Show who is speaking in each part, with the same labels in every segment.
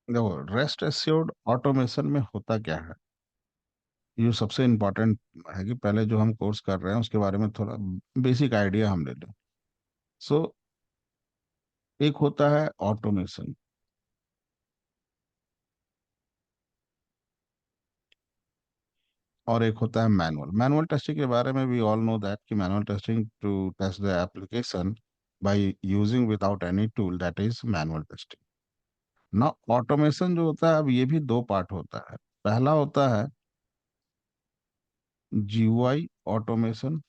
Speaker 1: देखो, rest assured automation में होता क्या है, ये सबसे इम्पोर्टेंट है कि पहले जो हम कोर्स कर रहे हैं उसके बारे में थोड़ा बेसिक आइडिया हम ले लें। सो एक होता है ऑटोमेशन और एक होता है मैनुअल। मैनुअल टेस्टिंग के बारे में वी ऑल नो दैट कि manual testing to test the application by using without any tool, that is manual testing ना। ऑटोमेशन जो होता है, अब ये भी दो पार्ट होता है। पहला होता है जीयूआई ऑटोमेशन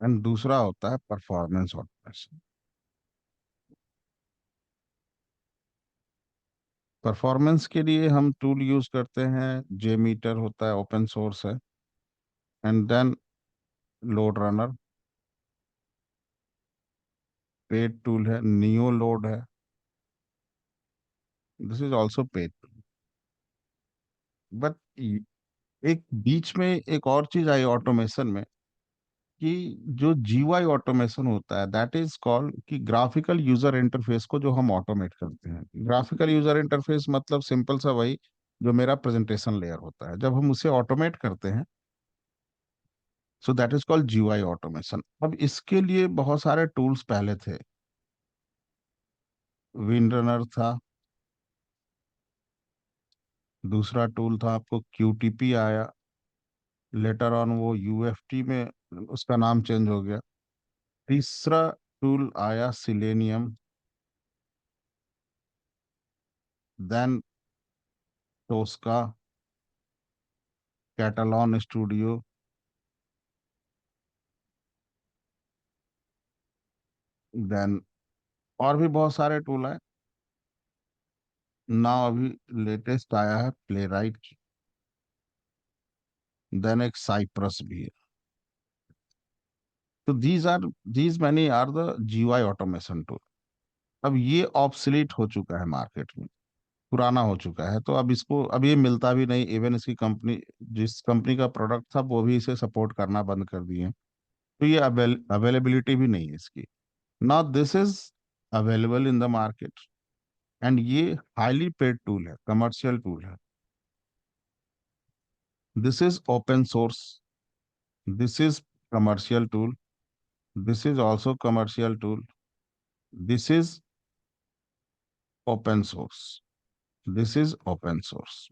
Speaker 1: एंड दूसरा होता है परफॉर्मेंस ऑटोमेशन। परफॉर्मेंस के लिए हम टूल यूज करते हैं, जे मीटर होता है, ओपन सोर्स है। And then LoadRunner, paid tool है, नियो लोड है, this is also paid. But एक बीच में एक और चीज आई ऑटोमेशन में कि जो जीयूआई ऑटोमेशन होता है, दैट इज कॉल्ड कि ग्राफिकल यूजर इंटरफेस को जो हम ऑटोमेट करते हैं। ग्राफिकल यूजर इंटरफेस मतलब सिंपल सा वही जो मेरा प्रेजेंटेशन लेयर होता है, जब हम उसे ऑटोमेट करते हैं, so that is called GUI automation. अब इसके लिए बहुत सारे टूल्स पहले थे। विंड रनर था, दूसरा टूल था आपको क्यूटीपी आया, लेटर ऑन वो यूएफटी में उसका नाम चेंज हो गया। तीसरा टूल आया Selenium, then Tosca, Katalon Studio, then और भी बहुत सारे टूल है। ना अभी लेटेस्ट आया है प्ले राइट, देन एक साइप्रस भी है। तो these many are the GUI automation tool. अब ये ऑब्सलीट हो चुका है मार्केट में, पुराना हो चुका है, तो अब इसको अब ये मिलता भी नहीं। इवन इसकी कंपनी, जिस कंपनी का प्रोडक्ट था वो भी इसे सपोर्ट करना बंद कर दिए। तो ये अवेलेबिलिटी भी नहीं है इसकी। Now this is available in the market and ये हाईली पेड टूल है, कमर्शियल टूल है। This is open source, this is commercial tool, this is also commercial tool, this is open source, this is open source.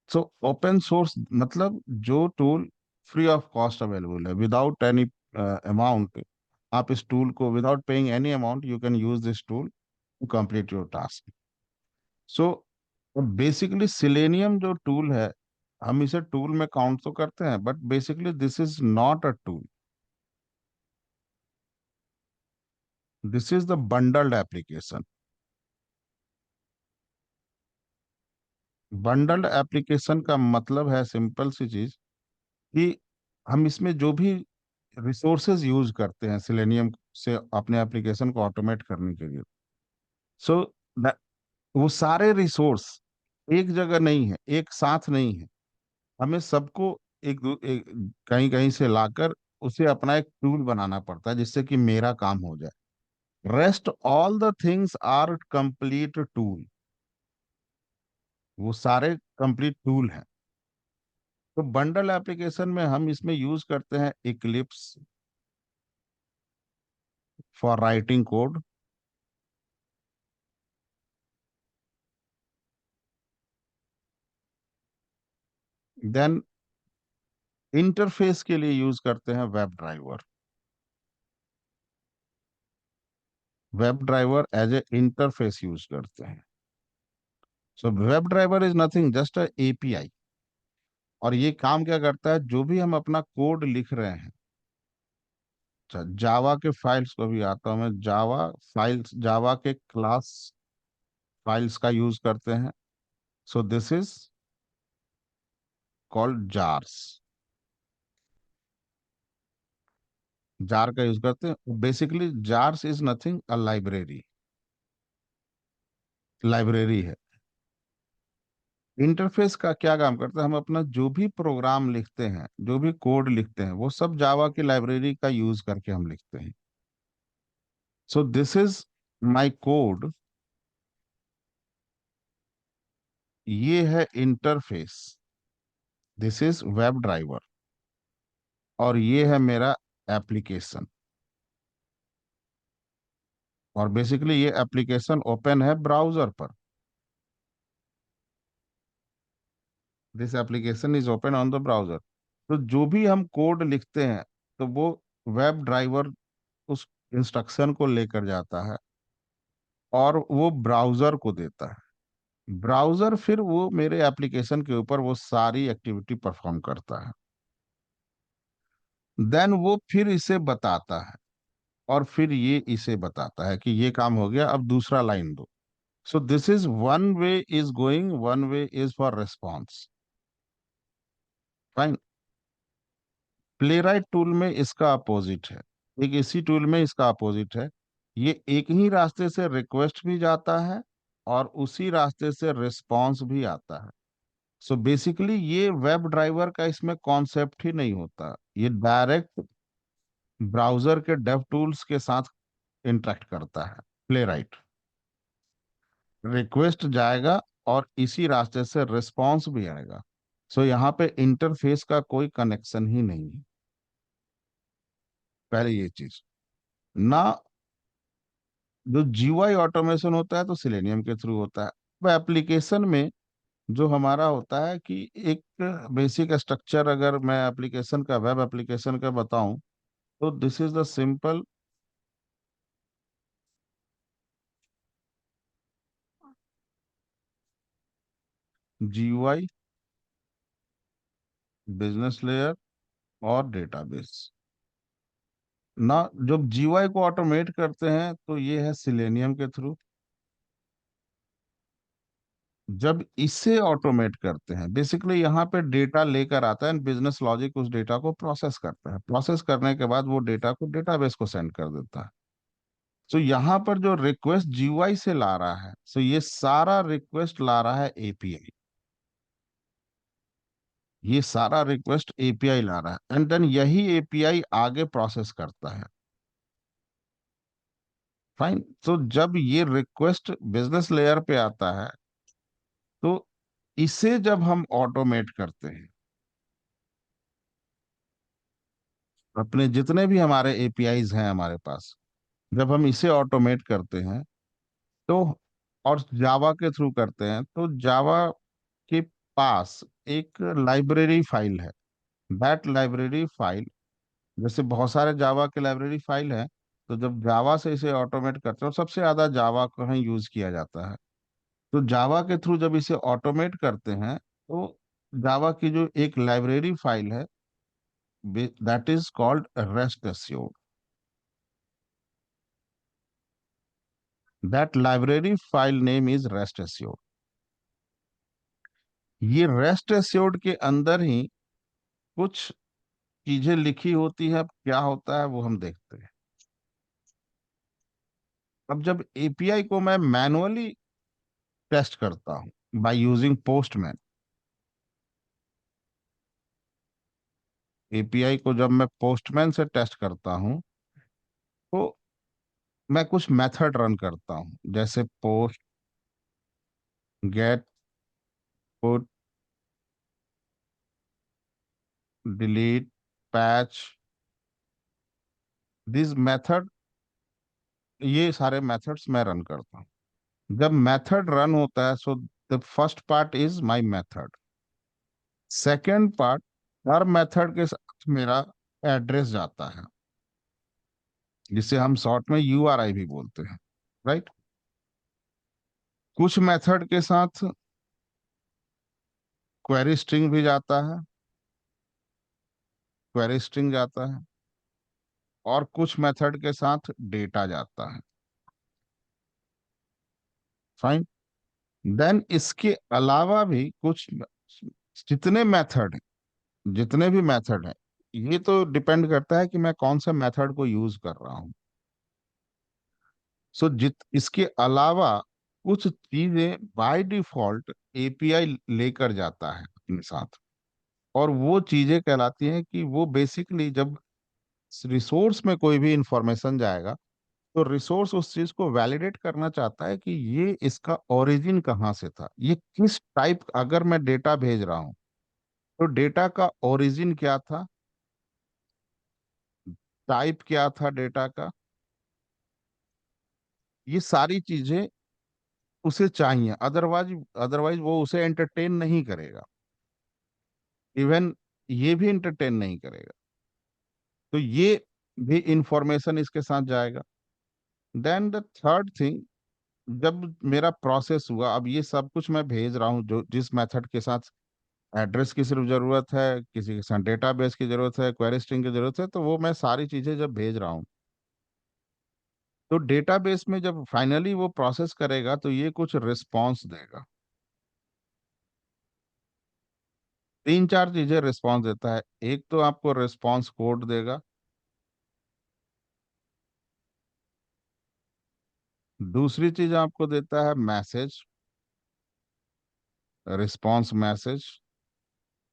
Speaker 1: So open source मतलब जो tool free of cost available है, without any amount. आप इस tool को without paying any amount you can use this tool to complete your task. So basically selenium जो tool है, हम इसे टूल में काउंट तो करते हैं, but basically this is not a tool, this is the bundled application. Bundled application का मतलब है सिंपल सी चीज कि हम इसमें जो भी रिसोर्सेज यूज करते हैं सिलेनियम से अपने एप्लीकेशन को ऑटोमेट करने के लिए, सो वो सारे रिसोर्स एक जगह नहीं है, एक साथ नहीं है। हमें सबको एक कहीं कहीं से लाकर उसे अपना एक टूल बनाना पड़ता है जिससे कि मेरा काम हो जाए। Rest all the things are complete tool, वो सारे कंप्लीट टूल हैं। तो बंडल एप्लीकेशन में हम इसमें यूज करते हैं Eclipse for writing code, then interface के लिए यूज करते हैं web driver. Web driver as a interface use करते हैं। So web driver is nothing just a API. और ये काम क्या करता है, जो भी हम अपना कोड लिख रहे हैं, अच्छा जावा के फाइल्स को भी आता हूँ मैं, जावा फाइल्स, जावा के क्लास फाइल्स का यूज करते हैं। सो this is called jars. Jar का यूज करते हैं। Basically jars is nothing a library, library है। इंटरफेस का क्या काम करता है, हम अपना जो भी प्रोग्राम लिखते हैं, जो भी कोड लिखते हैं, वो सब जावा की लाइब्रेरी का यूज करके हम लिखते हैं। सो दिस इज माई कोड, ये है interface, this is web driver, और ये है मेरा एप्लीकेशन। और बेसिकली ये एप्लीकेशन ओपन है ब्राउजर पर, this application is open on the browser. तो जो भी हम कोड लिखते हैं, तो वो वेब ड्राइवर उस इंस्ट्रक्शन को लेकर जाता है और वो ब्राउजर को देता है। ब्राउजर फिर वो मेरे एप्लीकेशन के ऊपर वो सारी एक्टिविटी परफॉर्म करता है। देन वो फिर इसे बताता है, और फिर ये इसे बताता है कि ये काम हो गया, अब दूसरा लाइन दो। सो this is one way is going, one way is for response. Fine. Playwright tool में इसका अपोजिट है, एक इसी टूल में इसका अपोजिट है। ये एक ही रास्ते से रिक्वेस्ट भी जाता है और उसी रास्ते से रिस्पॉन्स भी आता है। सो बेसिकली ये वेब ड्राइवर का इसमें कॉन्सेप्ट ही नहीं होता, ये डायरेक्ट ब्राउजर के डेव टूल्स के साथ इंटरेक्ट करता है। प्लेराइट रिक्वेस्ट जाएगा और इसी रास्ते से रिस्पॉन्स भी आएगा। सो यहाँ पे इंटरफेस का कोई कनेक्शन ही नहीं है, पहले ये चीज ना। जो जीयूआई ऑटोमेशन होता है तो सिलेनियम के थ्रू होता है। वो एप्लीकेशन में जो हमारा होता है कि एक बेसिक स्ट्रक्चर, अगर मैं एप्लीकेशन का, वेब एप्लीकेशन का बताऊं, तो this is the simple GUI, business layer और डेटाबेस ना। जब जीयूआई को ऑटोमेट करते हैं तो ये है सिलेनियम के थ्रू। जब इसे ऑटोमेट करते हैं, बेसिकली यहाँ पे डेटा लेकर आता है, बिजनेस लॉजिक उस डेटा को प्रोसेस करता है, प्रोसेस करने के बाद वो डेटा को डेटाबेस को सेंड कर देता है। सो यहाँ पर जो रिक्वेस्ट जीयूआई से ला रहा है, सो ये सारा रिक्वेस्ट ला रहा है एपीआई, ये सारा रिक्वेस्ट एपीआई ला रहा है, एंड देन यही एपीआई आगे प्रोसेस करता है। फाइन। तो जब ये रिक्वेस्ट बिजनेस लेयर पे आता है, तो इसे जब हम ऑटोमेट करते हैं, अपने जितने भी हमारे एपीआईज हैं हमारे पास, जब हम इसे ऑटोमेट करते हैं, तो और जावा के थ्रू करते हैं, तो जावा के पास एक लाइब्रेरी फाइल है। दैट लाइब्रेरी फाइल, जैसे बहुत सारे जावा के लाइब्रेरी फाइल है, तो जब जावा से इसे ऑटोमेट करते हैं, और सबसे ज्यादा जावा को ही यूज किया जाता है, तो जावा के थ्रू जब इसे ऑटोमेट करते हैं, तो जावा की जो एक लाइब्रेरी फाइल है, that is called rest assured. That library file name is rest assured. ये रेस्ट एस्योर्ड के अंदर ही कुछ चीजें लिखी होती है, अब क्या होता है वो हम देखते हैं। अब जब एपीआई को मैं मैनुअली टेस्ट करता हूं बाय यूजिंग पोस्टमैन, एपीआई को जब मैं पोस्टमैन से टेस्ट करता हूं, तो मैं कुछ मेथड रन करता हूं, जैसे post, get, put, delete, patch, this method, ये सारे मेथड्स मैं रन करता हूँ। जब मेथड रन होता है, so the first part is my method. Second part, her method के साथ मेरा एड्रेस जाता है, जिसे हम शॉर्ट में यूआरआई भी बोलते हैं, राइट। कुछ मेथड के साथ क्वेरी स्ट्रिंग भी जाता है, क्वेरी स्ट्रिंग जाता है, और कुछ मेथड के साथ डेटा जाता है। फाइन। देन इसके अलावा भी कुछ, जितने मेथड, जितने भी मेथड हैं, ये तो डिपेंड करता है कि मैं कौन सा मेथड को यूज कर रहा हूँ। सो जित इसके अलावा कुछ चीजें बाय डिफॉल्ट एपीआई लेकर जाता है अपने साथ, और वो चीजें कहलाती हैं कि वो बेसिकली जब रिसोर्स में कोई भी इंफॉर्मेशन जाएगा, तो रिसोर्स उस चीज को वैलिडेट करना चाहता है कि ये इसका ओरिजिन कहाँ से था, ये किस टाइप, अगर मैं डेटा भेज रहा हूँ तो डेटा का ओरिजिन क्या था, टाइप क्या था डेटा का, ये सारी चीजें उसे चाहिए। अदरवाइज अदरवाइज वो उसे एंटरटेन नहीं करेगा, इवन ये भी एंटरटेन नहीं करेगा। तो ये भी इंफॉर्मेशन इसके साथ जाएगा। देन द थर्ड थिंग, जब मेरा प्रोसेस हुआ, अब ये सब कुछ मैं भेज रहा हूँ जो जिस मेथड के साथ, एड्रेस की सिर्फ जरूरत है, किसी के साथ डेटाबेस की जरूरत है, क्वेरी स्ट्रिंग की जरूरत है, तो वो मैं सारी चीजें जब भेज रहा हूँ, तो डेटाबेस में जब फाइनली वो प्रोसेस करेगा तो ये कुछ रिस्पॉन्स देगा। तीन चार चीजें रिस्पॉन्स देता है। एक तो आपको रिस्पॉन्स कोड देगा, दूसरी चीज आपको देता है मैसेज, रिस्पॉन्स मैसेज।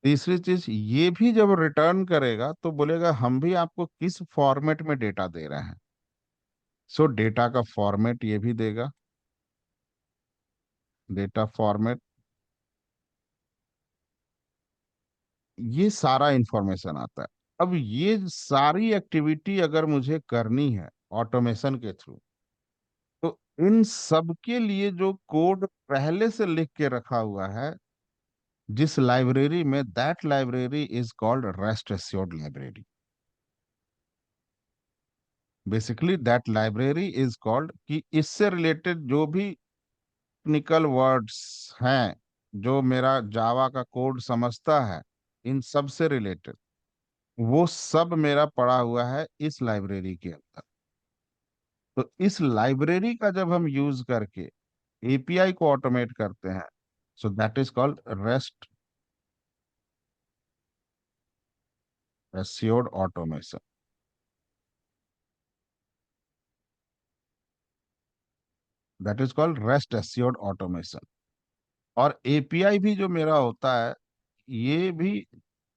Speaker 1: तीसरी चीज ये भी जब रिटर्न करेगा तो बोलेगा हम भी आपको किस फॉर्मेट में डेटा दे रहे हैं। सो डेटा का फॉर्मेट ये भी देगा, डेटा फॉर्मेट, ये सारा इंफॉर्मेशन आता है। अब ये सारी एक्टिविटी अगर मुझे करनी है ऑटोमेशन के थ्रू, तो इन सब के लिए जो कोड पहले से लिख के रखा हुआ है जिस लाइब्रेरी में, that library is called rest assured library. Basically that library is called, कि इससे रिलेटेड जो भी टेक्निकल वर्ड्स हैं जो मेरा जावा का कोड समझता है, इन सब से रिलेटेड वो सब मेरा पड़ा हुआ है इस लाइब्रेरी के अंदर। तो इस लाइब्रेरी का जब हम यूज करके एपीआई को ऑटोमेट करते हैं, so that is called rest assured automation. That is called rest assured automation. और एपीआई भी जो मेरा होता है, ये भी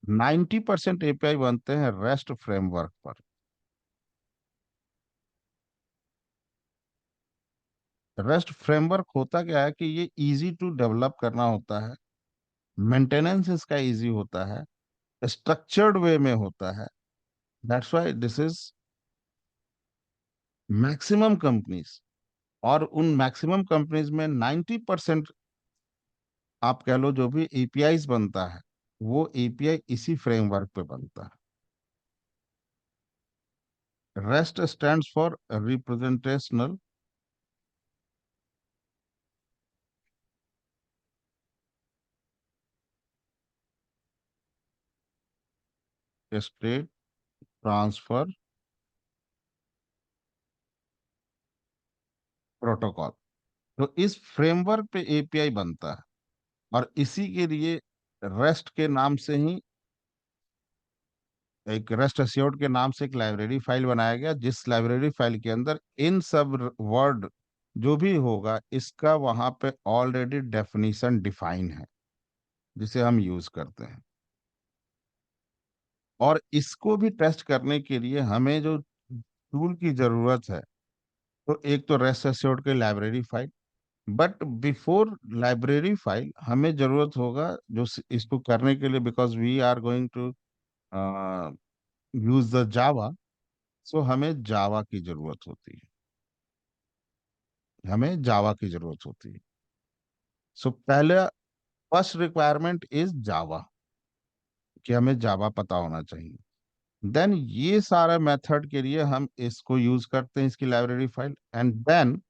Speaker 1: 90% एपीआई बनते हैं रेस्ट फ्रेमवर्क पर। रेस्ट फ्रेमवर्क होता क्या है कि ये इजी टू डेवलप करना होता है, मेंटेनेंस इसका इजी होता है, स्ट्रक्चर्ड वे में होता है। That's why this is maximum companies, और उन मैक्सिमम कंपनीज में 90% आप कह लो जो भी एपीआईज बनता है, वो एपीआई इसी फ्रेमवर्क पे बनता है। Rest stands for representational state transfer protocol. तो इस फ्रेमवर्क पे एपीआई बनता है, और इसी के लिए रेस्ट के नाम से ही, एक रेस्ट एश्योर्ड के नाम से एक लाइब्रेरी फाइल बनाया गया, जिस लाइब्रेरी फाइल के अंदर इन सब वर्ड जो भी होगा इसका वहां पे ऑलरेडी डेफिनेशन डिफाइन है, जिसे हम यूज करते हैं। और इसको भी टेस्ट करने के लिए हमें जो टूल की जरूरत है, तो एक तो रेस्ट एश्योर्ड के library file, but before library file हमें जरूरत होगा जो इसको करने के लिए, because we are going to use the Java, so हमें जावा की जरूरत होती है, हमें जावा की जरूरत होती है। सो पहले फर्स्ट रिक्वायरमेंट इज जावा, कि हमें जावा पता होना चाहिए। देन ये सारे मेथड के लिए हम इसको यूज करते हैं, इसकी library file. And then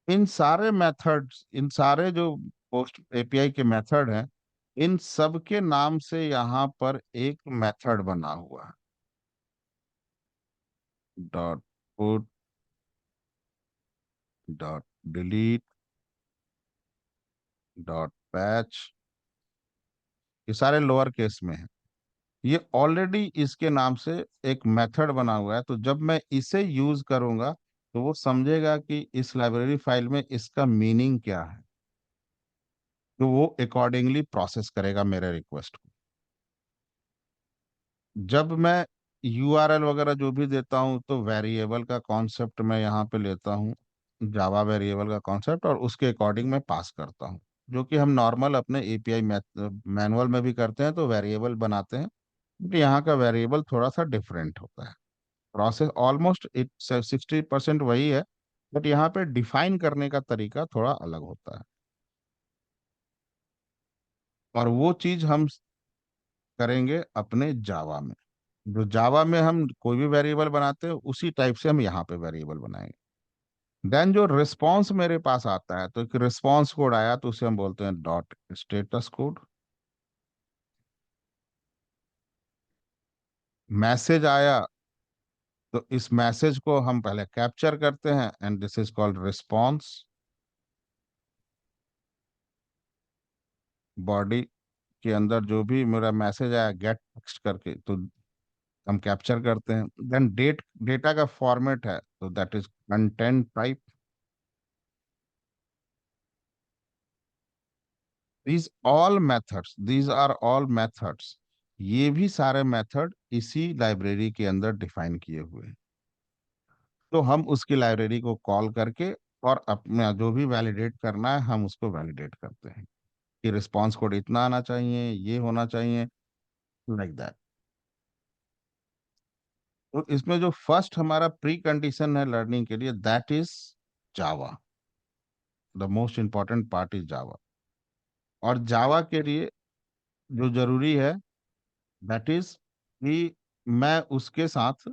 Speaker 1: in सारे मेथड्स, इन सारे जो पोस्ट एपीआई के मेथड हैं, इन सब के नाम से यहाँ पर एक मेथड बना हुआ है, dot put, dot delete, dot patch, ये सारे लोअर केस में है। ये ऑलरेडी इसके नाम से एक मेथड बना हुआ है, तो जब मैं इसे यूज करूंगा तो वो समझेगा कि इस लाइब्रेरी फाइल में इसका मीनिंग क्या है, तो वो अकॉर्डिंगली प्रोसेस करेगा मेरे रिक्वेस्ट को। जब मैं यूआरएल वगैरह जो भी देता हूँ तो वेरिएबल का कॉन्सेप्ट मैं यहाँ पे लेता हूँ, जावा वेरिएबल का कॉन्सेप्ट, और उसके अकॉर्डिंग मैं पास करता हूँ, जो कि हम नॉर्मल अपने एपीआई मैनुअल में भी करते हैं तो वेरिएबल बनाते हैं। बट यहाँ का वेरिएबल थोड़ा सा डिफरेंट होता है। प्रोसेस ऑलमोस्ट 60% वही है, बट यहाँ पे डिफाइन करने का तरीका थोड़ा अलग होता है। और वो चीज हम करेंगे अपने जावा में। जो जावा में हम कोई भी वेरिएबल बनाते हैं उसी टाइप से हम यहाँ पे वेरिएबल बनाएंगे। देन जो रिस्पॉन्स मेरे पास आता है, तो एक रिस्पॉन्स कोड आया तो उसे हम बोलते हैं डॉट स्टेटस कोड। मैसेज आया तो इस मैसेज को हम पहले कैप्चर करते हैं, and this is called response. Body के अंदर जो भी मेरा मैसेज आया गेट टेक्स्ट करके, तो हम कैप्चर करते हैं। देन डेटा का फॉर्मेट है तो that is content type. These are all methods. ये भी सारे मेथड इसी लाइब्रेरी के अंदर डिफाइन किए हुए हैं। तो हम उसकी लाइब्रेरी को कॉल करके और अपना जो भी वैलिडेट करना है हम उसको वैलिडेट करते हैं कि रिस्पांस कोड इतना आना चाहिए, ये होना चाहिए, लाइक दैट। तो इसमें जो फर्स्ट हमारा प्री कंडीशन है लर्निंग के लिए, that is Java. The most important part is Java. और जावा के लिए जो जरूरी है, दैट इज कि मैं उसके साथ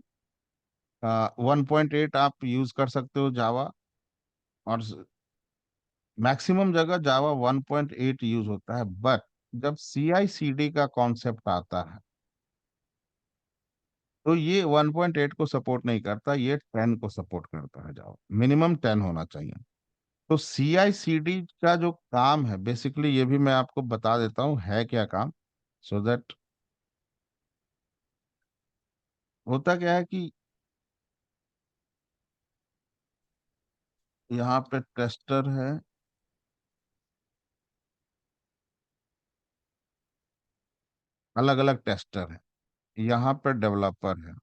Speaker 1: 1.8 आप यूज कर सकते हो जावा। और मैक्सिमम जगह जावा 1.8 यूज होता है, बट जब सी आई सी डी का कॉन्सेप्ट आता है तो ये 1.8 को सपोर्ट नहीं करता, ये 10 को सपोर्ट करता है। जावा मिनिमम 10 होना चाहिए। तो सी आई सी डी का जो काम है बेसिकली, ये भी मैं आपको बता देता हूँ है क्या काम, सो दैट होता क्या है कि यहाँ पे टेस्टर है, अलग अलग टेस्टर है, यहाँ पे डेवलपर है।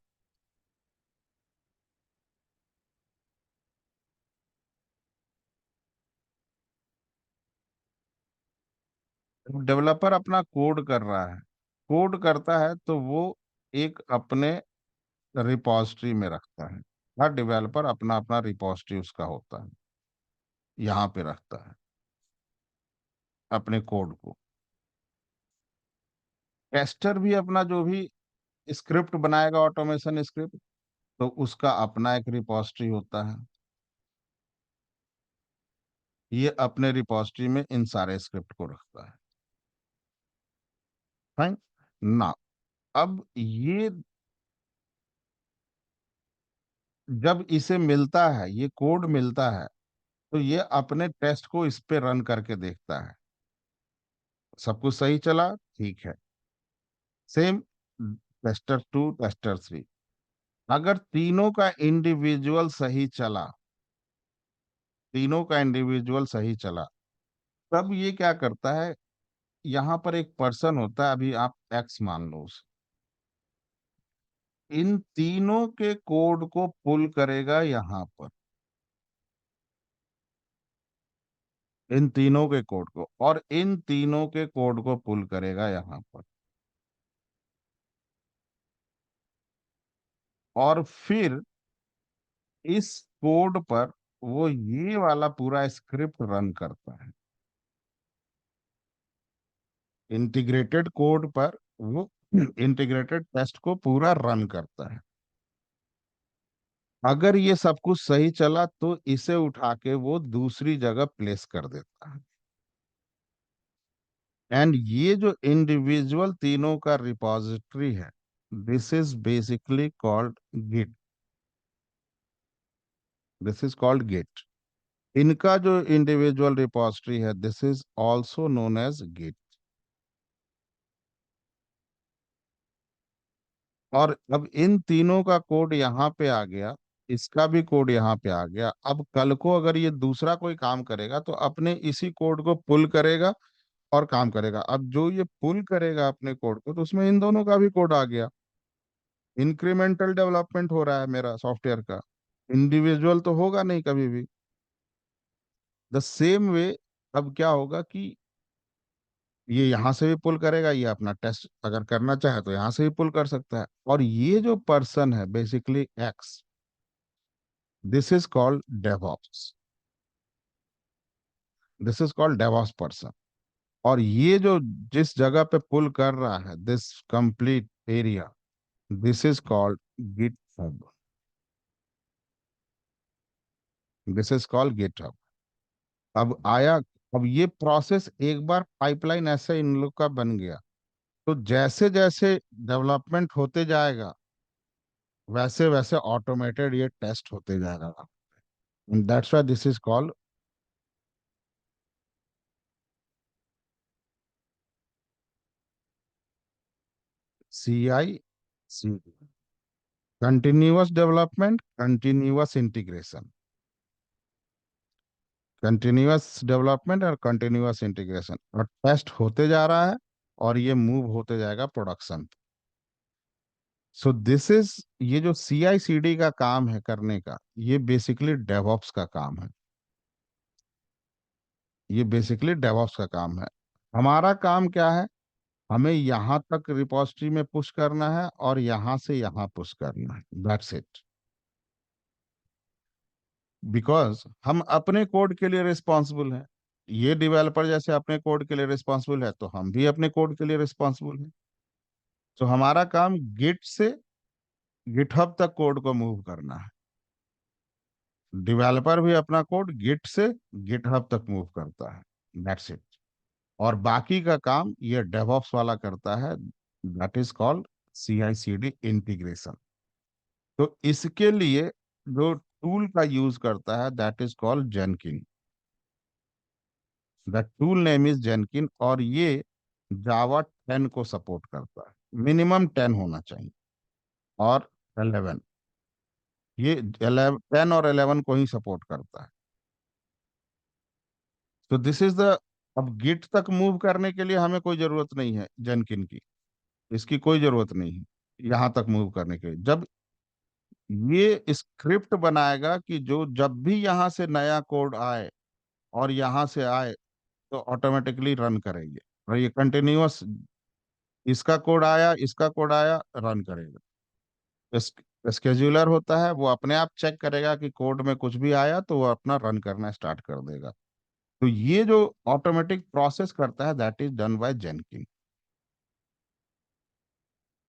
Speaker 1: डेवलपर अपना कोड कर रहा है, कोड करता है तो वो एक अपने रिपॉजिटरी में रखता है। हर डेवलपर अपना अपना रिपॉजिटरी उसका होता है, यहाँ पे रखता है अपने कोड को। टेस्टर भी अपना जो भी स्क्रिप्ट बनाएगा, ऑटोमेशन स्क्रिप्ट, तो उसका अपना एक रिपॉजिटरी होता है। ये अपने रिपॉजिटरी में इन सारे स्क्रिप्ट को रखता है। फाइन ना। अब ये जब इसे मिलता है, ये कोड मिलता है, तो ये अपने टेस्ट को इस पे रन करके देखता है। सब कुछ सही चला, ठीक है। सेम टेस्टर 2, टेस्टर 3, अगर तीनों का इंडिविजुअल सही चला, तीनों का इंडिविजुअल सही चला, तब ये क्या करता है, यहाँ पर एक पर्सन होता है, अभी आप एक्स मान लो उसे, इन तीनों के कोड को पुल करेगा यहाँ पर, इन तीनों के कोड को, और इन तीनों के कोड को पुल करेगा यहाँ पर। और फिर इस कोड पर वो ये वाला पूरा स्क्रिप्ट रन करता है। इंटीग्रेटेड कोड पर वो इंटीग्रेटेड टेस्ट को पूरा रन करता है। अगर ये सब कुछ सही चला तो इसे उठा के वो दूसरी जगह प्लेस कर देता है। एंड ये जो इंडिविजुअल तीनों का रिपॉजिटरी है, this is basically called Git. This is called Git. इनका जो इंडिविजुअल रिपॉजिटरी है, this is also known as Git. और अब इन तीनों का कोड यहाँ पे आ गया, इसका भी कोड यहाँ पे आ गया। अब कल को अगर ये दूसरा कोई काम करेगा तो अपने इसी कोड को पुल करेगा और काम करेगा। अब जो ये पुल करेगा अपने कोड को, तो उसमें इन दोनों का भी कोड आ गया। इंक्रीमेंटल डेवलपमेंट हो रहा है मेरा सॉफ्टवेयर का, इंडिविजुअल तो होगा नहीं कभी भी। द सेम वे, अब क्या होगा कि ये यहाँ से भी पुल करेगा, ये अपना टेस्ट अगर करना चाहे तो यहाँ से भी पुल कर सकता है। और ये जो पर्सन है basically x, this is called DevOps, this is called DevOps person. और ये जो जिस जगह पे पुल कर रहा है this complete area, this is called GitHub, this is called GitHub. अब आया, अब ये प्रोसेस एक बार पाइपलाइन ऐसे इन लोग का बन गया, तो जैसे जैसे डेवलपमेंट होते जाएगा वैसे वैसे ऑटोमेटेड ये टेस्ट होते जाएगा। That's why this is called CI, continuous development, continuous integration, continuous development और कंटिन्यूअस इंटीग्रेशन, और टेस्ट होते जा रहा है और ये मूव होते जाएगा प्रोडक्शन। सो दिस इज, ये जो CI/CD का काम है करने का, ये बेसिकली डेवऑप्स का काम है, ये बेसिकली डेवऑप्स का काम है। हमारा काम क्या है, हमें यहाँ तक रिपोजिटरी में पुश करना है और यहाँ से यहाँ पुश करना है, दैट्स इट। बिकॉज हम अपने कोड के लिए रिस्पॉन्सिबल हैं, ये डेवलपर जैसे अपने कोड के लिए रिस्पॉन्सिबल है तो हम भी अपने कोड के लिए रिस्पॉन्सिबल हैं। तो हमारा काम गिट से गिटहब तक कोड को मूव करना है। डेवलपर भी अपना कोड गिट से गिटहब तक मूव करता है, दैट्स इट। और बाकी का काम ये डेवऑप्स वाला करता है, that is called CI/CD integration. तो इसके लिए जो टूल का यूज करता है that is called जेनकिन, the tool name is जेनकिन। और ये जावा 10 को सपोर्ट करता है, मिनिमम 10 होना चाहिए, और 11, ये 10 और 11 को ही सपोर्ट करता है। तो दिस इज द, अब गिट तक मूव करने के लिए हमें कोई जरूरत नहीं है जेनकिन की, इसकी कोई जरूरत नहीं है यहाँ तक मूव करने के लिए। जब ये स्क्रिप्ट बनाएगा कि जो जब भी यहाँ से नया कोड आए और यहाँ से आए तो ऑटोमेटिकली रन करेंगे, और ये कंटिन्यूअस, इसका कोड आया इसका कोड आया रन करेगा। स्केड्यूलर होता है, वो अपने आप चेक करेगा कि कोड में कुछ भी आया तो वो अपना रन करना स्टार्ट कर देगा। तो ये जो ऑटोमेटिक प्रोसेस करता है that is done by जेनकिन।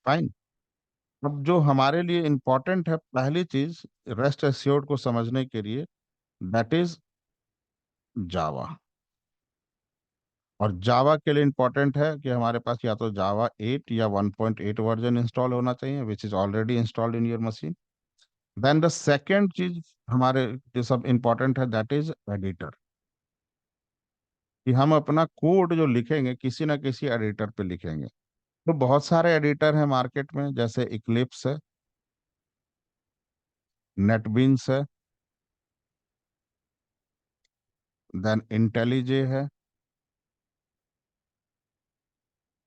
Speaker 1: Fine. अब जो हमारे लिए इंपॉर्टेंट है पहली चीज रेस्ट एस्योर्ड को समझने के लिए, दैट इज जावा। और जावा के लिए इंपॉर्टेंट है कि हमारे पास या तो जावा 8 या 1.8 वर्जन इंस्टॉल होना चाहिए which is already installed in your machine. Then the second चीज हमारे जो सब इंपॉर्टेंट है दैट इज एडिटर, कि हम अपना कोड जो लिखेंगे किसी ना किसी एडिटर पे लिखेंगे। तो बहुत सारे एडिटर हैं मार्केट में, जैसे इक्लिप्स है, नेटबीन्स है, देन इंटेलिजे है।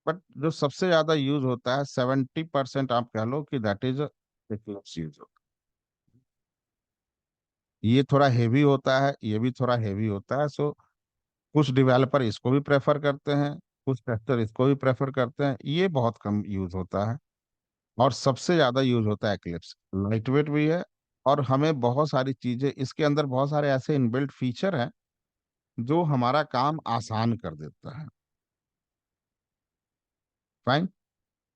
Speaker 1: बट जो सबसे ज्यादा यूज होता है 70% आप कह लो कि दैट इज इक्लिप्स यूज होता है। ये थोड़ा हेवी होता है, ये भी थोड़ा हेवी होता है। सो कुछ डेवलपर इसको भी प्रेफर करते हैं, कुछ टेस्टर इसको भी प्रेफर करते हैं, ये बहुत कम यूज होता है। और सबसे ज्यादा यूज होता है एक्लिप्स, लाइट वेट भी है, और हमें बहुत सारी चीजें इसके अंदर, बहुत सारे ऐसे इनबिल्ट फीचर हैं जो हमारा काम आसान कर देता है। फाइन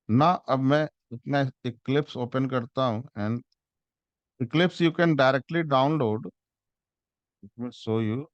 Speaker 1: ना। अब मैं इतना इक्लिप्स ओपन करता हूँ, and Eclipse you can directly download, show you.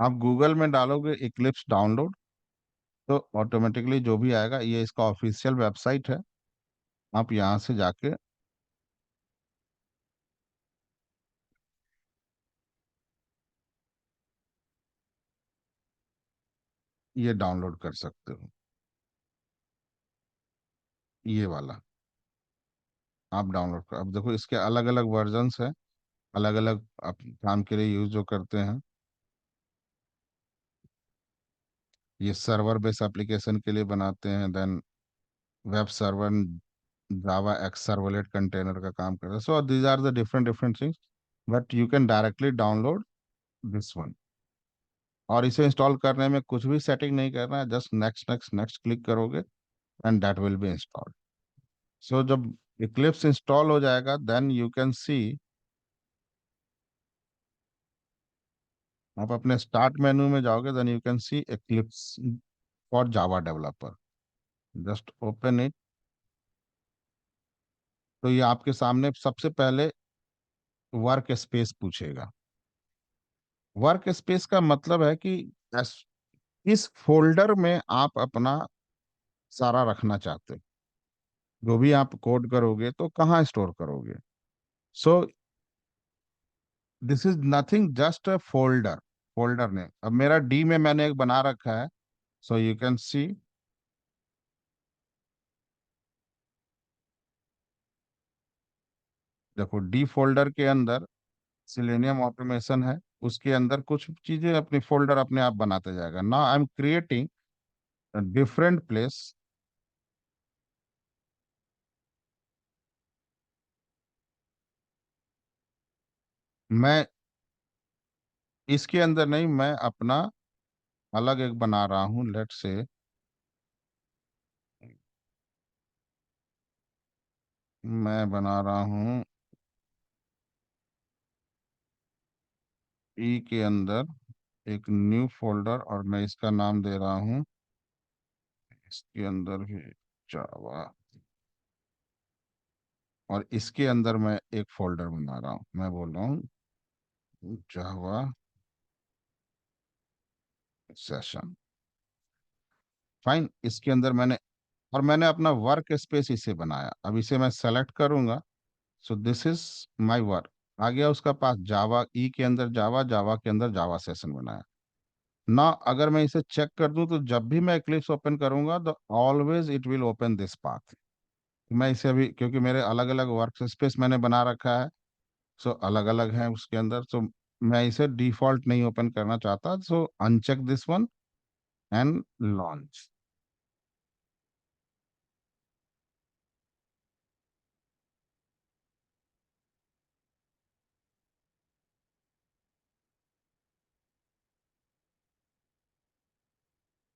Speaker 1: आप गूगल में डालोगे इक्लिप्स डाउनलोड तो ऑटोमेटिकली जो भी आएगा, ये इसका ऑफिशियल वेबसाइट है, आप यहाँ से जाके ये डाउनलोड कर सकते हो, ये वाला आप डाउनलोड कर। अब देखो इसके अलग अलग वर्जन्स हैं, अलग अलग आप काम के लिए यूज जो करते हैं। ये सर्वर बेस एप्लीकेशन के लिए बनाते हैं, then web server, Java X servlet container का काम करता है। So these are the different different things, but you can directly download this one. और इसे इंस्टॉल करने में कुछ भी सेटिंग नहीं करना है, just next next next click करोगे and that will be installed. So जब इक्लिप्स इंस्टॉल हो जाएगा, देन यू कैन सी, आप अपने स्टार्ट मेनू में जाओगे, then you can see Eclipse for Java developer. Just open it. तो ये आपके सामने सबसे पहले वर्क स्पेस पूछेगा। वर्क स्पेस का मतलब है कि इस इस फोल्डर में आप अपना सारा रखना चाहते हो। जो भी आप कोड करोगे तो कहाँ स्टोर करोगे। सो this is nothing, just a folder. Folder ने, अब मेरा डी में मैंने एक बना रखा है। सो यू कैन सी, देखो डी फोल्डर के अंदर सिलेनियम ऑटोमेशन है, उसके अंदर कुछ चीजें अपनी फोल्डर अपने आप बनाते जाएगा। Now I am creating different place. मैं इसके अंदर नहीं, मैं अपना अलग एक बना रहा हूँ, लेट से मैं बना रहा हूँ ई के अंदर एक न्यू फोल्डर, और मैं इसका नाम दे रहा हूँ, इसके अंदर भी जावा, और इसके अंदर मैं एक फोल्डर बना रहा हूँ, मैं बोल रहा हूँ जावा सेशन। फाइन, इसके अंदर मैंने, और मैंने अपना वर्क स्पेस इसे बनाया। अब इसे मैं सेलेक्ट करूंगा। So this is my work. आ गया उसका पास जावा, ई के अंदर जावा, जावा के अंदर जावा सेशन बनाया ना। अगर मैं इसे चेक कर दूं तो जब भी मैं इक्लिप्स ओपन करूंगा तो always it will open this path. मैं इसे अभी, क्योंकि मेरे अलग अलग वर्क स्पेस मैंने बना रखा है, सो अलग अलग है उसके अंदर, सो मैं इसे डिफॉल्ट नहीं ओपन करना चाहता, so uncheck this one and launch.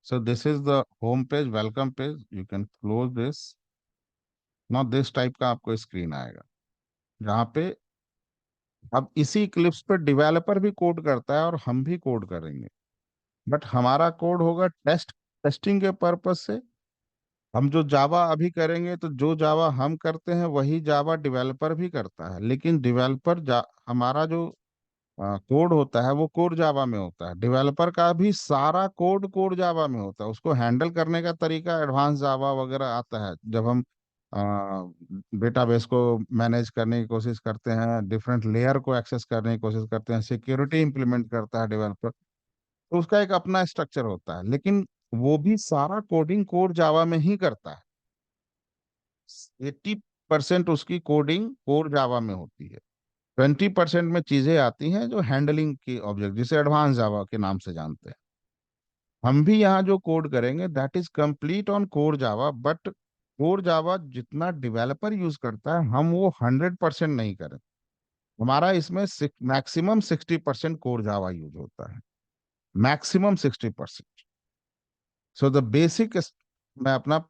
Speaker 1: So this is the home page, welcome page, you can close this. Now this type का आपको स्क्रीन आएगा, जहाँ पे अब इसी क्लिप्स पे डेवलपर भी कोड करता है और हम भी कोड करेंगे, बट हमारा कोड होगा टेस्टिंग के पर्पज से। हम जो जावा अभी करेंगे, तो जो जावा हम करते हैं वही जावा डेवलपर भी करता है, लेकिन हमारा जो कोड होता है वो कोर जावा में होता है। डेवलपर का भी सारा कोड कोर जावा में होता है। उसको हैंडल करने का तरीका एडवांस जावा वगैरह आता है, जब हम डेटाबेस को मैनेज करने की कोशिश करते हैं, डिफरेंट लेयर को एक्सेस करने की कोशिश करते हैं, सिक्योरिटी इंप्लीमेंट करता है डेवलपर, तो उसका एक अपना स्ट्रक्चर होता है। लेकिन वो भी सारा कोडिंग कोर जावा में ही करता है। 80% उसकी कोडिंग कोर जावा में होती है। 20% में चीजें आती हैं जो हैंडलिंग की ऑब्जेक्ट, जिसे एडवांस जावा के नाम से जानते हैं। हम भी यहाँ जो कोड करेंगे that is complete on core Java, but core Java जितना डेवलपर यूज करता है हम वो 100% नहीं करें। हमारा इसमें मैक्सिमम 60% कोर जावा यूज होता है, मैक्सिमम 60%। सो द बेसिक, मैं अपना,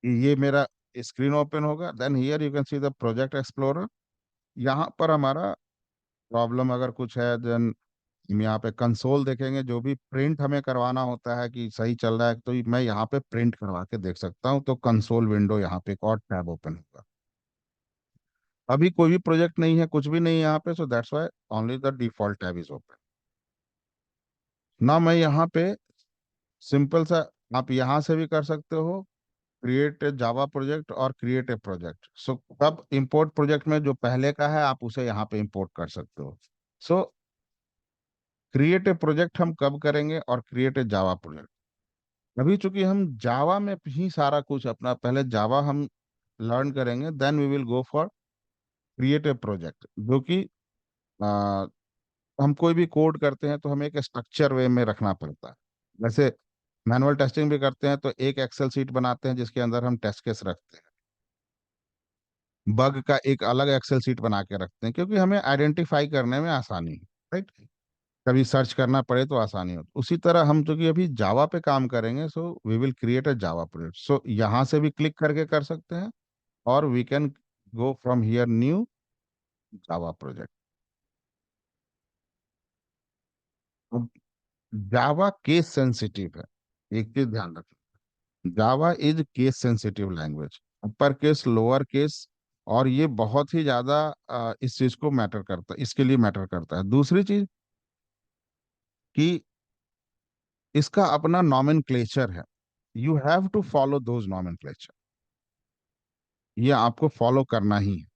Speaker 1: ये मेरा स्क्रीन ओपन होगा, then here you can see the project explorer. यहाँ पर हमारा प्रॉब्लम अगर कुछ है, देन हम यहाँ पे कंसोल देखेंगे। जो भी प्रिंट हमें करवाना होता है कि सही चल रहा है, तो मैं यहाँ पे प्रिंट करवा के देख सकता हूँ। तो कंसोल विंडो यहाँ पे एक और टैब ओपन होगा। अभी कोई भी प्रोजेक्ट नहीं है, कुछ भी नहीं है यहाँ पे, so that's why only the default tab is open. ना मैं यहाँ पे सिंपल सा, आप यहाँ से भी कर सकते हो, क्रिएट ए जावा प्रोजेक्ट और क्रिएट ए प्रोजेक्ट। सो तब इंपोर्ट प्रोजेक्ट में जो पहले का है आप उसे यहाँ पे इंपोर्ट कर सकते हो। सो क्रिएट ए प्रोजेक्ट हम कब करेंगे, और क्रिएट ए जावा प्रोजेक्ट, अभी चूंकि हम जावा में ही सारा कुछ अपना, पहले जावा हम लर्न करेंगे, then we will go for create a project, जो कि आ, हम कोई भी कोड करते हैं तो हमें एक स्ट्रक्चर वे में रखना पड़ता है। जैसे मैनुअल टेस्टिंग भी करते हैं तो एक एक्सेल शीट बनाते हैं जिसके अंदर हम टेस्ट केस रखते हैं, बग का एक अलग एक्सेल शीट बना के रखते हैं, क्योंकि हमें आइडेंटिफाई करने में आसानी है, राइट। कभी सर्च करना पड़े तो आसानी हो। उसी तरह हम जो कि अभी जावा पे काम करेंगे, so we will create a Java project, so यहाँ से भी क्लिक करके कर सकते हैं, और we can go from here new Java project. अब जावा केस सेंसिटिव है, एक चीज ध्यान रखें, Java is case sensitive language, upper case lower case, और ये बहुत ही ज्यादा इस चीज को मैटर करता है, इसके लिए मैटर करता है। दूसरी चीज कि इसका अपना नॉमेनक्लेचर है, you have to follow those nomenclature, ये आपको फॉलो करना ही है।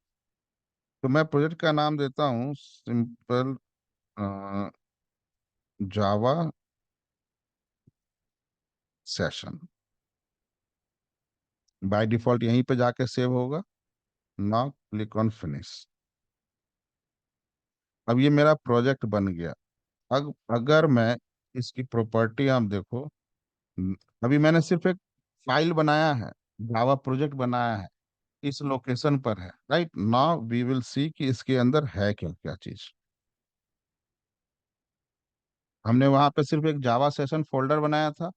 Speaker 1: तो मैं प्रोजेक्ट का नाम देता हूँ simple Java session, by default यहीं पे जाके सेव होगा। Now click on finish. अब ये मेरा प्रोजेक्ट बन गया। अगर मैं इसकी प्रॉपर्टी आप देखो, न- अभी मैंने सिर्फ एक फाइल बनाया है, जावा प्रोजेक्ट बनाया है, इस लोकेशन पर है, right. Now we will see कि इसके अंदर है क्या क्या चीज। हमने वहां पे सिर्फ एक जावा सेशन फोल्डर बनाया था,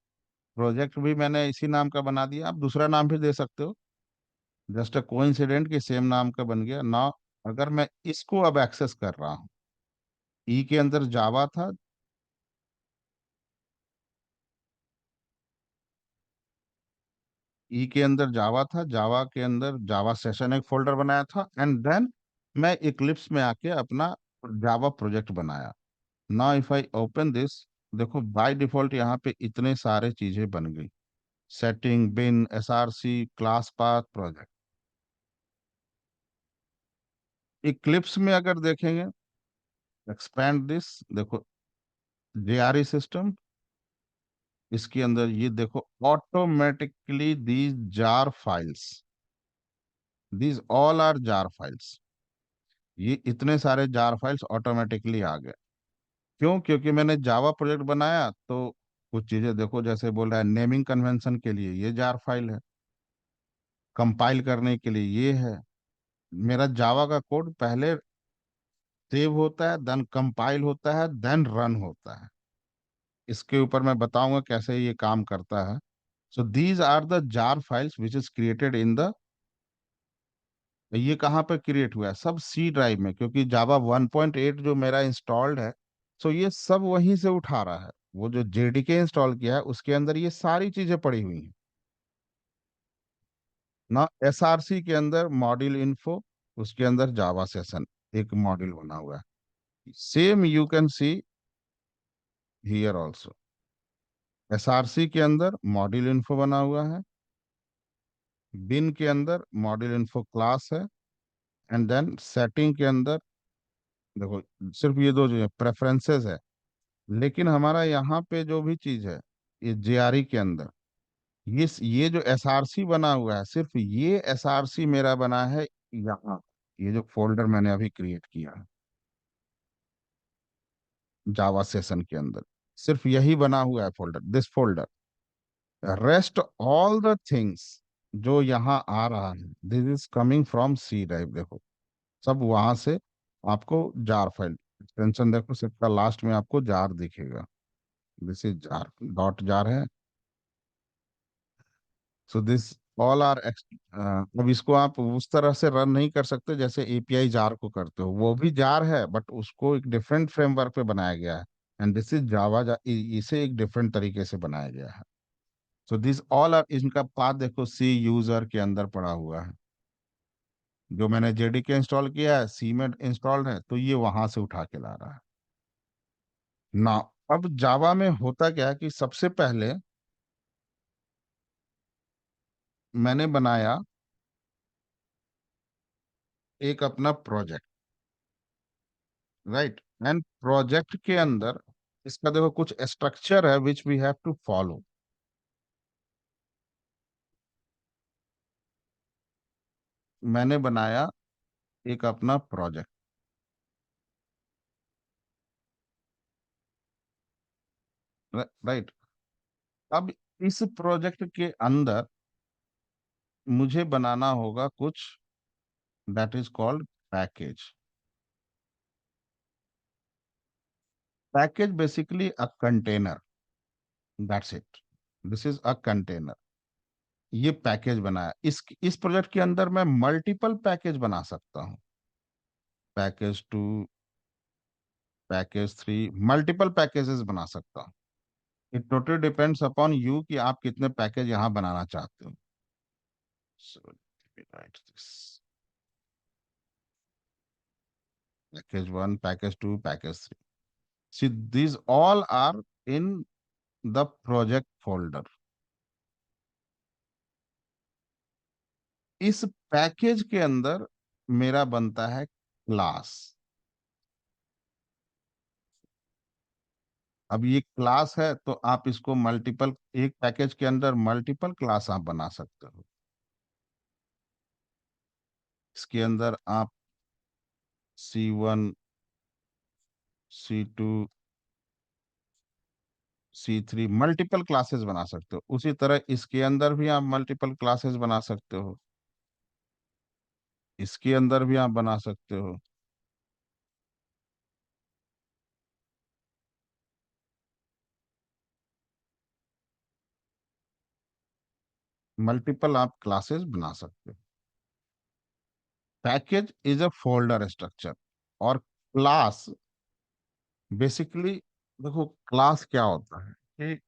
Speaker 1: प्रोजेक्ट भी मैंने इसी नाम का बना दिया, आप दूसरा नाम भी दे सकते हो, जस्ट अ कोइंसिडेंट कि सेम नाम का बन गया ना। अगर मैं इसको अब एक्सेस कर रहा हूँ, ई के अंदर जावा था, ई के अंदर जावा था, जावा के अंदर जावा सेशन एक फोल्डर बनाया था, एंड देन मैं इक्लिप्स में आके अपना जावा प्रोजेक्ट बनाया। Now if I open this, देखो बाय डिफॉल्ट यहाँ पे इतने सारे चीजें बन गई, setting, bin, SRC, class path, project. Eclipse में अगर देखेंगे, एक्सपैंड दिस, देखो जेआरई सिस्टम, इसके अंदर ये देखो automatically these jar files, these all are jar files, ये इतने सारे जार फाइल्स ऑटोमेटिकली आ गए। क्यों? क्योंकि मैंने जावा प्रोजेक्ट बनाया तो कुछ चीजें देखो, जैसे बोल रहा है नेमिंग कन्वेंशन के लिए ये जार फाइल है, कंपाइल करने के लिए ये है। मेरा जावा का कोड पहले सेव होता है, देन कंपाइल होता है, देन रन होता है। इसके ऊपर मैं बताऊंगा कैसे ये काम करता है। So these are the jar files which is created in the, ये कहाँ पे क्रिएट हुआ है? सब सी ड्राइव में, क्योंकि जावा 1.8 जो मेरा इंस्टॉल्ड है, सो ये सब वहीं से उठा रहा है। वो जो जेडीके इंस्टॉल किया है उसके अंदर ये सारी चीजें पड़ी हुई हैं ना। एसआरसी के अंदर मॉड्यूल इन्फो, उसके अंदर जावा सेशन एक मॉड्यूल बना हुआ है, same you can see here also. SRC के अंदर मॉड्यूल इन्फो बना हुआ है, बिन के अंदर मॉड्यूल इन्फो क्लास है, एंड देन सेटिंग के अंदर देखो सिर्फ ये दो जो है प्रेफरेंसेस है। लेकिन हमारा यहाँ पे जो भी चीज है, ये जेआरई के अंदर, ये जो एसआरसी बना हुआ है, सिर्फ ये एसआरसी मेरा बना है यहाँ, ये जो फोल्डर मैंने अभी क्रिएट किया है जावा सेशन के अंदर, सिर्फ यही बना हुआ है folder, this folder. Rest all the things जो यहाँ आ रहा है, this is coming from C drive, देखो सब वहां से आपको जार फाइल एक्सटेंशन देखो, सबका लास्ट में आपको जार दिखेगा, this is jar, dot jar है। सो दिस ऑल आर, अब इसको आप उस तरह से रन नहीं कर सकते जैसे एपीआई जार को करते हो, वो भी जार है बट उसको एक डिफरेंट फ्रेमवर्क पे बनाया गया है, एंड दिस इज जावा, इसे एक डिफरेंट तरीके से बनाया गया है। सो दिस ऑल आर, इनका पाथ देखो सी यूजर के अंदर पड़ा हुआ है, जो मैंने जेडीके इंस्टॉल किया है सी में इंस्टॉल्ड है, तो ये वहां से उठा के ला रहा है ना। अब जावा में होता क्या है कि सबसे पहले मैंने बनाया एक अपना प्रोजेक्ट, राइट, एंड प्रोजेक्ट के अंदर इसका देखो कुछ स्ट्रक्चर है which we have to follow. मैंने बनाया एक अपना प्रोजेक्ट, राइट। अब इस प्रोजेक्ट के अंदर मुझे बनाना होगा कुछ, that is called package. Package basically a container, that's it, this is a container. ये पैकेज बनाया, इस प्रोजेक्ट के अंदर मैं मल्टीपल पैकेज बना सकता हूँ। पैकेज 2, पैकेज 3, मल्टीपल पैकेजेस बना सकता हूँ। It totally depends upon you कि आप कितने पैकेज यहाँ बनाना चाहते हो। So let me write this. Package 1, package 2, package 3. See, these all are in the project folder. इस पैकेज के अंदर मेरा बनता है क्लास। अब ये क्लास है तो आप इसको मल्टीपल, एक पैकेज के अंदर मल्टीपल क्लास आप बना सकते हो। इसके अंदर आप C1, C2, C3 multiple classes बना सकते हो। उसी तरह इसके अंदर भी आप मल्टीपल क्लासेस बना सकते हो, इसके अंदर भी आप बना सकते हो। मल्टीपल आप क्लासेस बना सकते हो। Package is a folder structure, और क्लास बेसिकली, देखो क्लास क्या होता है कि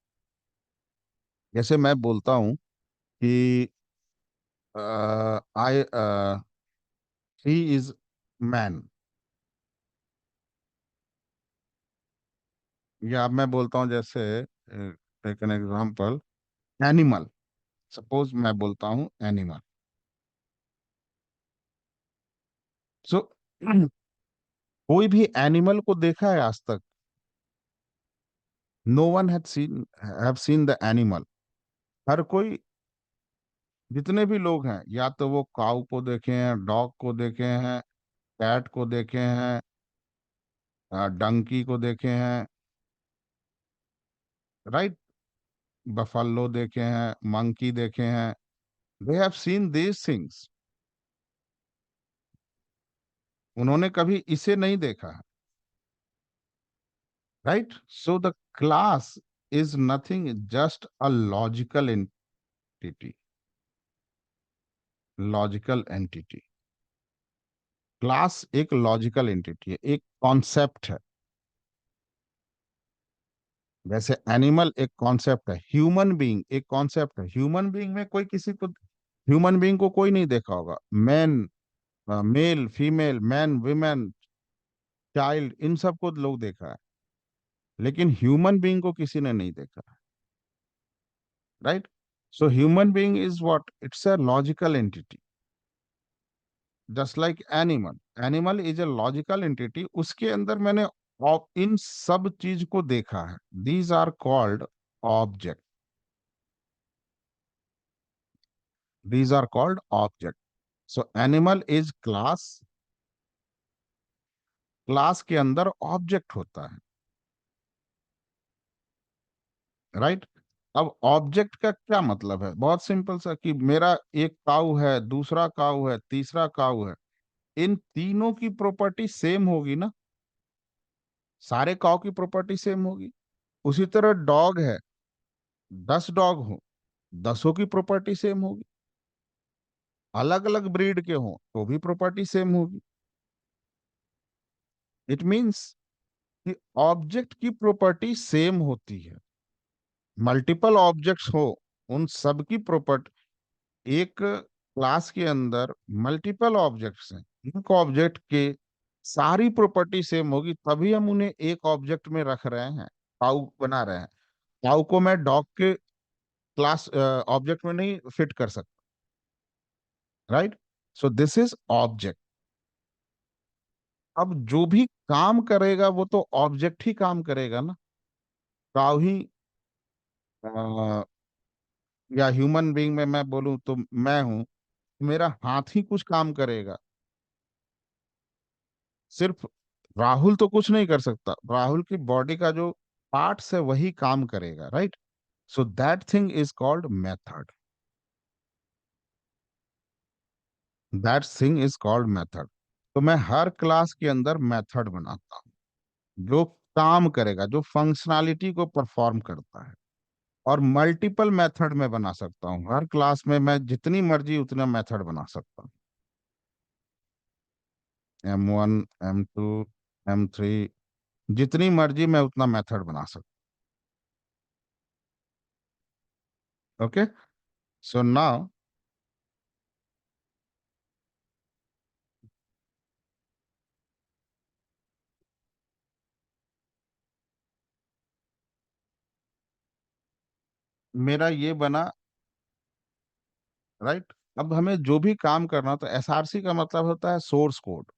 Speaker 1: जैसे मैं बोलता हूं कि आई ही इज मैन, या मैं बोलता हूं जैसे, take an example, animal. Suppose मैं बोलता हूं एनिमल। सो कोई भी एनिमल को देखा है आज तक? No one have seen the animal. हर कोई, जितने भी लोग हैं, या तो वो काऊ को देखे हैं, डॉग को देखे हैं, कैट को देखे हैं, डंकी को देखे हैं, राइट, बफलो देखे हैं, मंकी देखे हैं। They have seen these things. उन्होंने कभी इसे नहीं देखा है, right. So the class is nothing, just a logical entity. Logical entity, class एक लॉजिकल एंटिटी है, एक कॉन्सेप्ट है। वैसे एनिमल एक कॉन्सेप्ट है, ह्यूमन बीइंग एक कॉन्सेप्ट है। ह्यूमन बीइंग में कोई किसी को, ह्यूमन बीइंग को कोई नहीं देखा होगा। Man, male female, man women, child, इन सबको लोग देखा है, लेकिन ह्यूमन बीइंग को किसी ने नहीं देखा, right. So human being is what, it's a logical entity, just like animal. Animal is a logical entity, उसके अंदर मैंने इन सब चीज को देखा है। These are called object, these are called object. So animal is class, class के अंदर ऑब्जेक्ट होता है, राइट। अब ऑब्जेक्ट का क्या मतलब है? बहुत सिंपल सा, कि मेरा एक काऊ है, दूसरा काऊ है, तीसरा काऊ है, इन तीनों की प्रॉपर्टी सेम होगी ना? सारे काऊ की प्रॉपर्टी सेम होगी। उसी तरह डॉग है, 10 डॉग हो, 10 की प्रॉपर्टी सेम होगी। अलग अलग ब्रीड के हो तो भी प्रॉपर्टी सेम होगी। इट मीन्स कि ऑब्जेक्ट की प्रॉपर्टी सेम होती है। मल्टीपल ऑब्जेक्ट्स हो, उन सब की प्रॉपर्टी, एक क्लास के अंदर मल्टीपल ऑब्जेक्ट्स हैं, एक ऑब्जेक्ट के सारी प्रॉपर्टी सेम होगी, तभी हम उन्हें एक ऑब्जेक्ट में रख रहे हैं, काऊ बना रहे हैं। काऊ को मैं डॉग के क्लास ऑब्जेक्ट में नहीं फिट कर सकता, right. So this is object. अब जो भी काम करेगा वो तो ऑब्जेक्ट ही काम करेगा ना। काउ ही अ, या ह्यूमन बीइंग में मैं बोलूं तो मैं हूं, मेरा हाथ ही कुछ काम करेगा। सिर्फ राहुल तो कुछ नहीं कर सकता, राहुल की बॉडी का जो पार्ट्स है वही काम करेगा, right? So that thing is called method. That thing is called method. तो मैं हर क्लास के अंदर मेथड बनाता हूँ जो काम करेगा, जो फंक्शनैलिटी को परफॉर्म करता है। और मल्टीपल मेथड में बना सकता हूँ, हर क्लास में मैं जितनी मर्जी उतना मेथड बना सकता हूँ। M1, M2, M3, जितनी मर्जी मैं उतना मेथड बना सकता हूँ। ओके, सो नाउ मेरा ये बना, राइट? अब हमें जो भी काम करना, तो एसआरसी का मतलब होता है सोर्स कोड।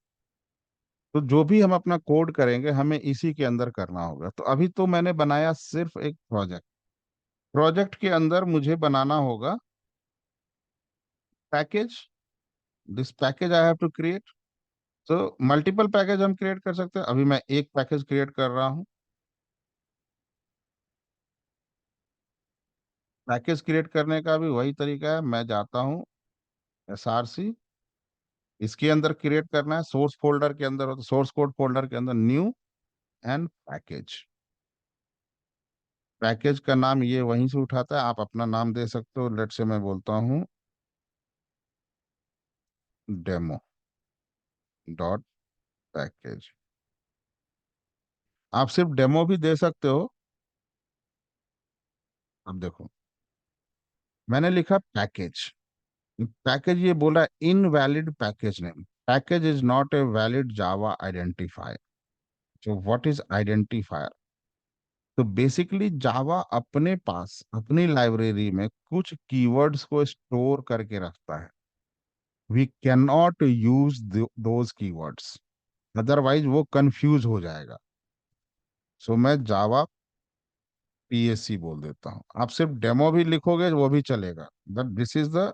Speaker 1: तो जो भी हम अपना कोड करेंगे हमें इसी के अंदर करना होगा। तो अभी तो मैंने बनाया सिर्फ एक प्रोजेक्ट। प्रोजेक्ट के अंदर मुझे बनाना होगा package. This package I have to create. तो मल्टीपल पैकेज हम क्रिएट कर सकते हैं, अभी मैं एक पैकेज क्रिएट कर रहा हूँ। पैकेज क्रिएट करने का भी वही तरीका है, मैं जाता हूँ एसआरसी, इसके अंदर क्रिएट करना है, सोर्स फोल्डर के अंदर हो तो सोर्स कोड फोल्डर के अंदर न्यू एंड पैकेज। पैकेज का नाम ये वहीं से उठाता है, आप अपना नाम दे सकते हो। लेट से मैं बोलता हूँ डेमो डॉट पैकेज। आप सिर्फ डेमो भी दे सकते हो। अब देखो, मैंने लिखा पैकेज। पैकेज ये बोला invalid package name, package is not a valid Java identifier. तो व्हाट इज आइडेंटिफायर? तो बेसिकली जावा अपने पास अपनी लाइब्रेरी में कुछ कीवर्ड्स को स्टोर करके रखता है। We can not use those keywords, otherwise वो कंफ्यूज हो जाएगा। सो मैं जावा पीएससी बोल देता हूँ। आप सिर्फ डेमो भी लिखोगे वो भी चलेगा, but this is the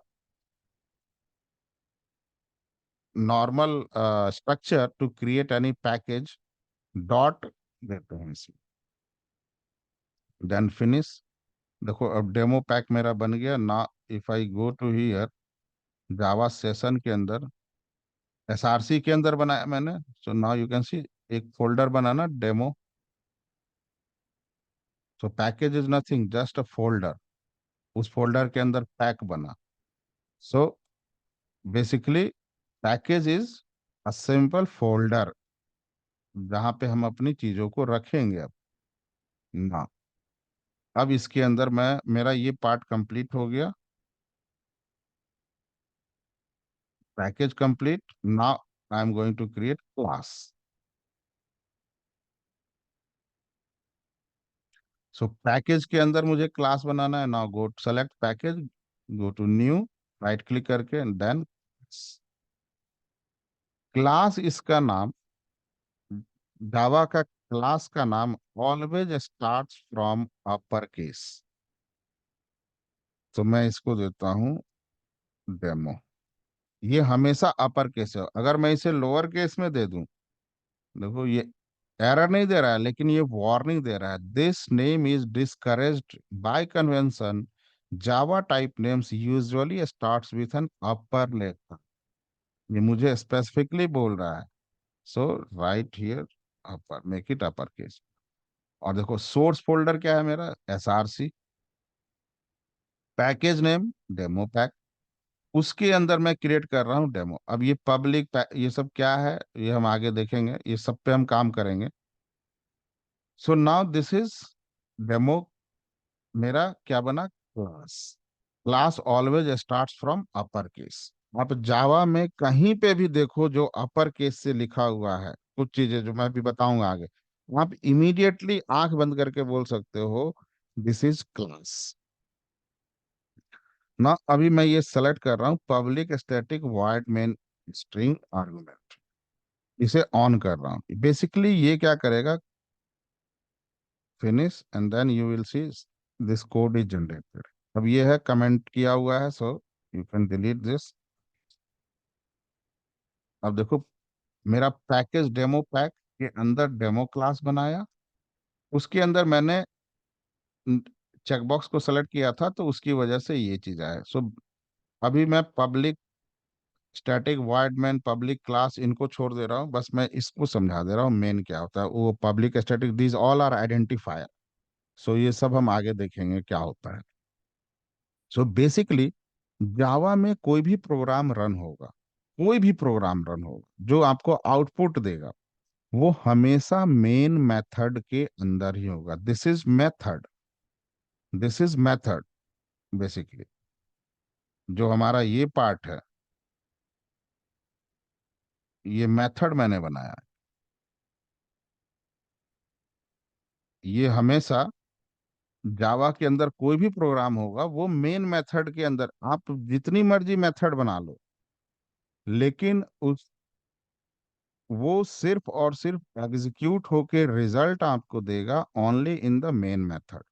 Speaker 1: normal structure to create any package. Dot देते हैं इसे, देन फिनिश। देखो अब डेमो पैक मेरा बन गया ना। If I go to here Java session के अंदर, एसआरसी के अंदर बनाया मैंने। So now you can see एक फोल्डर बनाना demo. So package is nothing, just a folder. उस फोल्डर के अंदर पैक बना। So basically package is a simple folder जहां पे हम अपनी चीजों को रखेंगे। अब ना, अब इसके अंदर मैं, मेरा ये पार्ट कंप्लीट हो गया, package complete. Now I am going to create class. So package के अंदर मुझे क्लास बनाना है। Now go select package, go to new, right click करके देन क्लास। इसका नाम, जावा का क्लास का नाम always starts from upper case. तो मैं इसको देता हूँ डेमो। ये हमेशा अपर केस है, अगर मैं इसे लोअर केस में दे दूं, देखो ये एरर नहीं दे रहा है लेकिन ये वार्निंग दे रहा है, this name is discouraged by convention, Java type names usually starts with an upper letter. ये मुझे स्पेसिफिकली बोल रहा है। So write here upper, make it upper case. और देखो सोर्स फोल्डर क्या है मेरा, SRC, package name demo pack, उसके अंदर मैं क्रिएट कर रहा हूँ डेमो। अब ये पब्लिक ये सब क्या है ये हम आगे देखेंगे, ये सब पे हम काम करेंगे। So now this is demo. मेरा क्या बना, class. Class always starts from upper case. आप जावा में कहीं पे भी देखो जो अपर केस से लिखा हुआ है, कुछ चीजें जो मैं भी बताऊंगा आगे, आप इमीडिएटली आंख बंद करके बोल सकते हो दिस इज क्लास। ना अभी मैं ये सेलेक्ट कर रहा हूँ public static void main string argument, इसे ऑन कर रहा हूँ। बेसिकली ये क्या करेगा, finish and then you will see this code is generated. अब ये है कमेंट किया हुआ है, so you can delete this. अब देखो, मेरा पैकेज डेमो पैक के अंदर डेमो क्लास बनाया, उसके अंदर मैंने चेकबॉक्स को सेलेक्ट किया था, तो उसकी वजह से ये चीज आया। सो अभी मैं public static void main public class इनको छोड़ दे रहा हूँ, बस मैं इसको समझा दे रहा हूँ मेन क्या होता है। वो public static these all are identifier. So ये सब हम आगे देखेंगे क्या होता है। सो बेसिकली जावा में कोई भी प्रोग्राम रन होगा, कोई भी प्रोग्राम रन होगा जो आपको आउटपुट देगा, वो हमेशा मेन मेथड के अंदर ही होगा। This is method, this is method basically. जो हमारा ये पार्ट है, ये मेथड मैंने बनाया है। ये हमेशा जावा के अंदर कोई भी प्रोग्राम होगा वो मेन मेथड के अंदर, आप जितनी मर्जी मेथड बना लो, लेकिन उस वो सिर्फ और सिर्फ एग्जीक्यूट होके रिजल्ट आपको देगा only in the main method.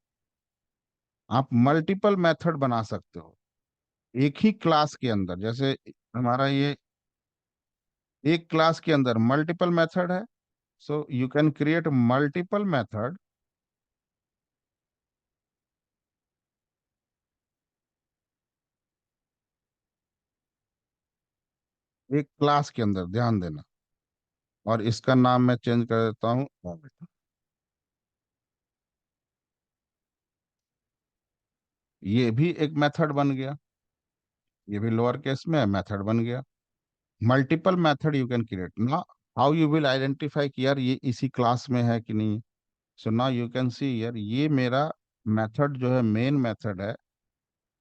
Speaker 1: आप मल्टीपल मेथड बना सकते हो एक ही क्लास के अंदर। जैसे हमारा ये एक क्लास के अंदर मल्टीपल मेथड है, so you can create multiple method एक क्लास के अंदर, ध्यान देना। और इसका नाम मैं चेंज कर देता हूँ। ये भी एक मेथड बन गया, ये भी लोअर केस में मेथड बन गया। Multiple method you can create ना। हाउ यू विल आइडेंटिफाई कि यार ये इसी क्लास में है कि नहीं। सो नाउ यू कैन सी यार, ये मेरा मेथड जो है मेन मेथड है,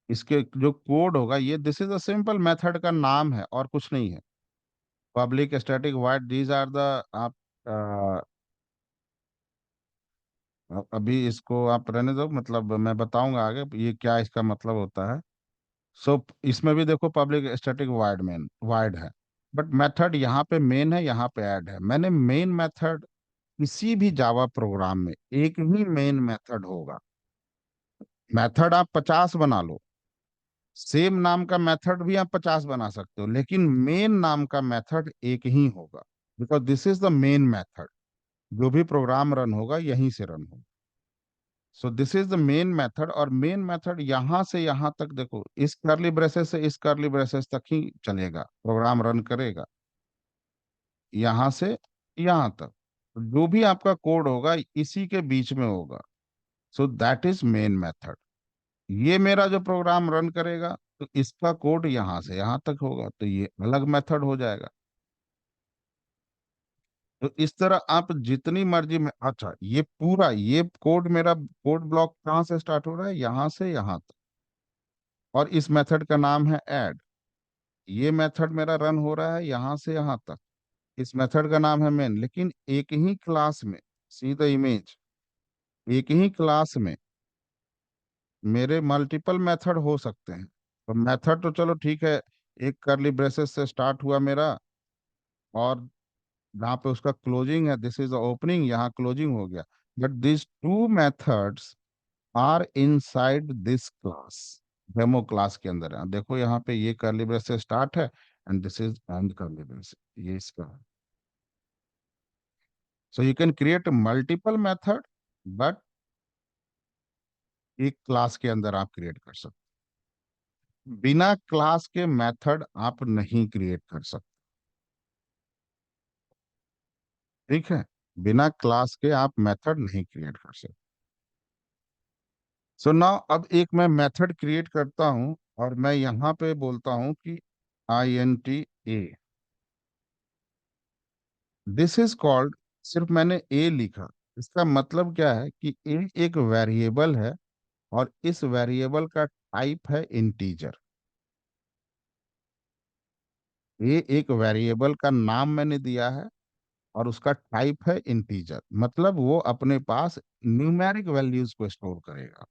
Speaker 1: इसके जो कोड होगा ये this is a simple method का नाम है और कुछ नहीं है। Public static void these are the आप अभी इसको आप रहने दो, मतलब मैं बताऊंगा आगे ये क्या इसका मतलब होता है। सो इसमें भी देखो public static wide main wide है, बट मेथड यहाँ पे मेन है, यहाँ पे ऐड है। मैंने मेन मेथड, किसी भी जावा प्रोग्राम में एक ही मेन मेथड होगा। मेथड आप 50 बना लो, सेम नाम का मेथड भी आप 50 बना सकते हो, लेकिन मेन नाम का मेथड एक ही होगा, because this is the main method. जो भी प्रोग्राम रन होगा यहीं से रन होगा। सो this is the main method, और मेन मेथड यहां से यहां तक देखो, इस कर्ली ब्रेसेस से इस कर्ली ब्रेसेस तक ही चलेगा, प्रोग्राम रन करेगा यहां से यहां तक। जो भी आपका कोड होगा इसी के बीच में होगा। So that is main method. ये मेरा जो प्रोग्राम रन करेगा तो इसका कोड यहां से यहां तक होगा, तो ये अलग मेथड हो जाएगा। तो इस तरह आप जितनी मर्जी में, अच्छा ये पूरा ये कोड मेरा कोड ब्लॉक कहाँ से स्टार्ट हो रहा है, यहां से यहां तक। और इस मेथड का नाम है ऐड। ये मेथड मेरा रन हो रहा है यहां से यहां तक। इस मेथड का नाम है मेन। लेकिन एक ही क्लास में, सी द इमेज, एक ही क्लास में मेरे मल्टीपल मेथड हो सकते हैं। तो मेथड तो चलो ठीक है, एक करली ब्रेसेस से स्टार्ट हुआ मेरा, और जहाँ पे उसका क्लोजिंग है दिस इज ओपनिंग, यहाँ क्लोजिंग हो गया। But this two methods are inside this class, demo class के अंदर है। देखो यहाँ पे ये करली ब्रेस से स्टार्ट है एंड दिस इज एंड करली ब्रेस, ये इसका है। So you can create multiple method, but एक क्लास के अंदर आप क्रिएट कर सकते। बिना क्लास के मेथड आप नहीं क्रिएट कर सकते, ठीक है। बिना क्लास के आप मेथड नहीं क्रिएट कर सकते। सो नाउ अब एक मैं मेथड क्रिएट करता हूं, और मैं यहाँ पे बोलता हूं कि INT A। This is called, सिर्फ मैंने ए लिखा, इसका मतलब क्या है कि ए एक वेरिएबल है, और इस वेरिएबल का टाइप है इंटीजर। ए एक वेरिएबल का नाम मैंने दिया है, और उसका टाइप है इंटीजर, मतलब वो अपने पास न्यूमेरिक वैल्यूज को स्टोर करेगा।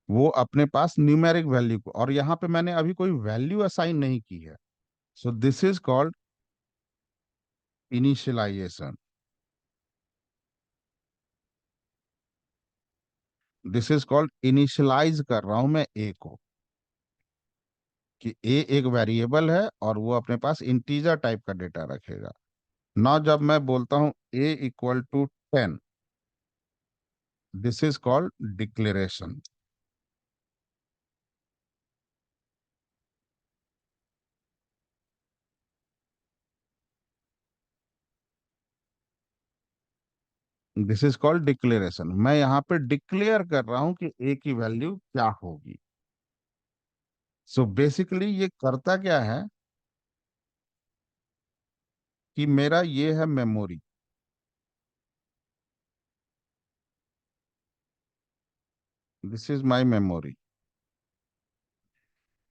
Speaker 1: वो अपने पास न्यूमेरिक वैल्यू को, और यहाँ पे मैंने अभी कोई वैल्यू असाइन नहीं की है। So this is called initialization. This is called initialize कर रहा हूं मैं ए को, कि ए एक वेरिएबल है और वो अपने पास इंटीजर टाइप का डेटा रखेगा। ना जब मैं बोलता हूं A equal to 10, this is called declaration. This is called declaration. मैं यहाँ पे डिक्लेयर कर रहा हूं कि ए की वैल्यू क्या होगी। सो बेसिकली ये करता क्या है कि मेरा ये है memory, this is my memory.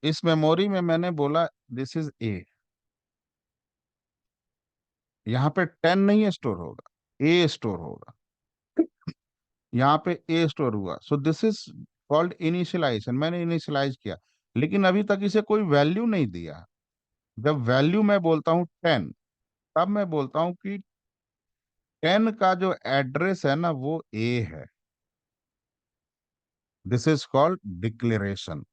Speaker 1: इस मेमोरी में मैंने बोला दिस इज ए, यहाँ पे 10 नहीं स्टोर होगा, ए स्टोर होगा। यहाँ पे ए स्टोर हुआ, so this is called initialization. मैंने इनिशियलाइज किया, लेकिन अभी तक इसे कोई वैल्यू नहीं दिया। जब वैल्यू मैं बोलता हूँ 10, तब मैं बोलता हूँ कि 10 का जो एड्रेस है ना वो ए है। This is called declaration.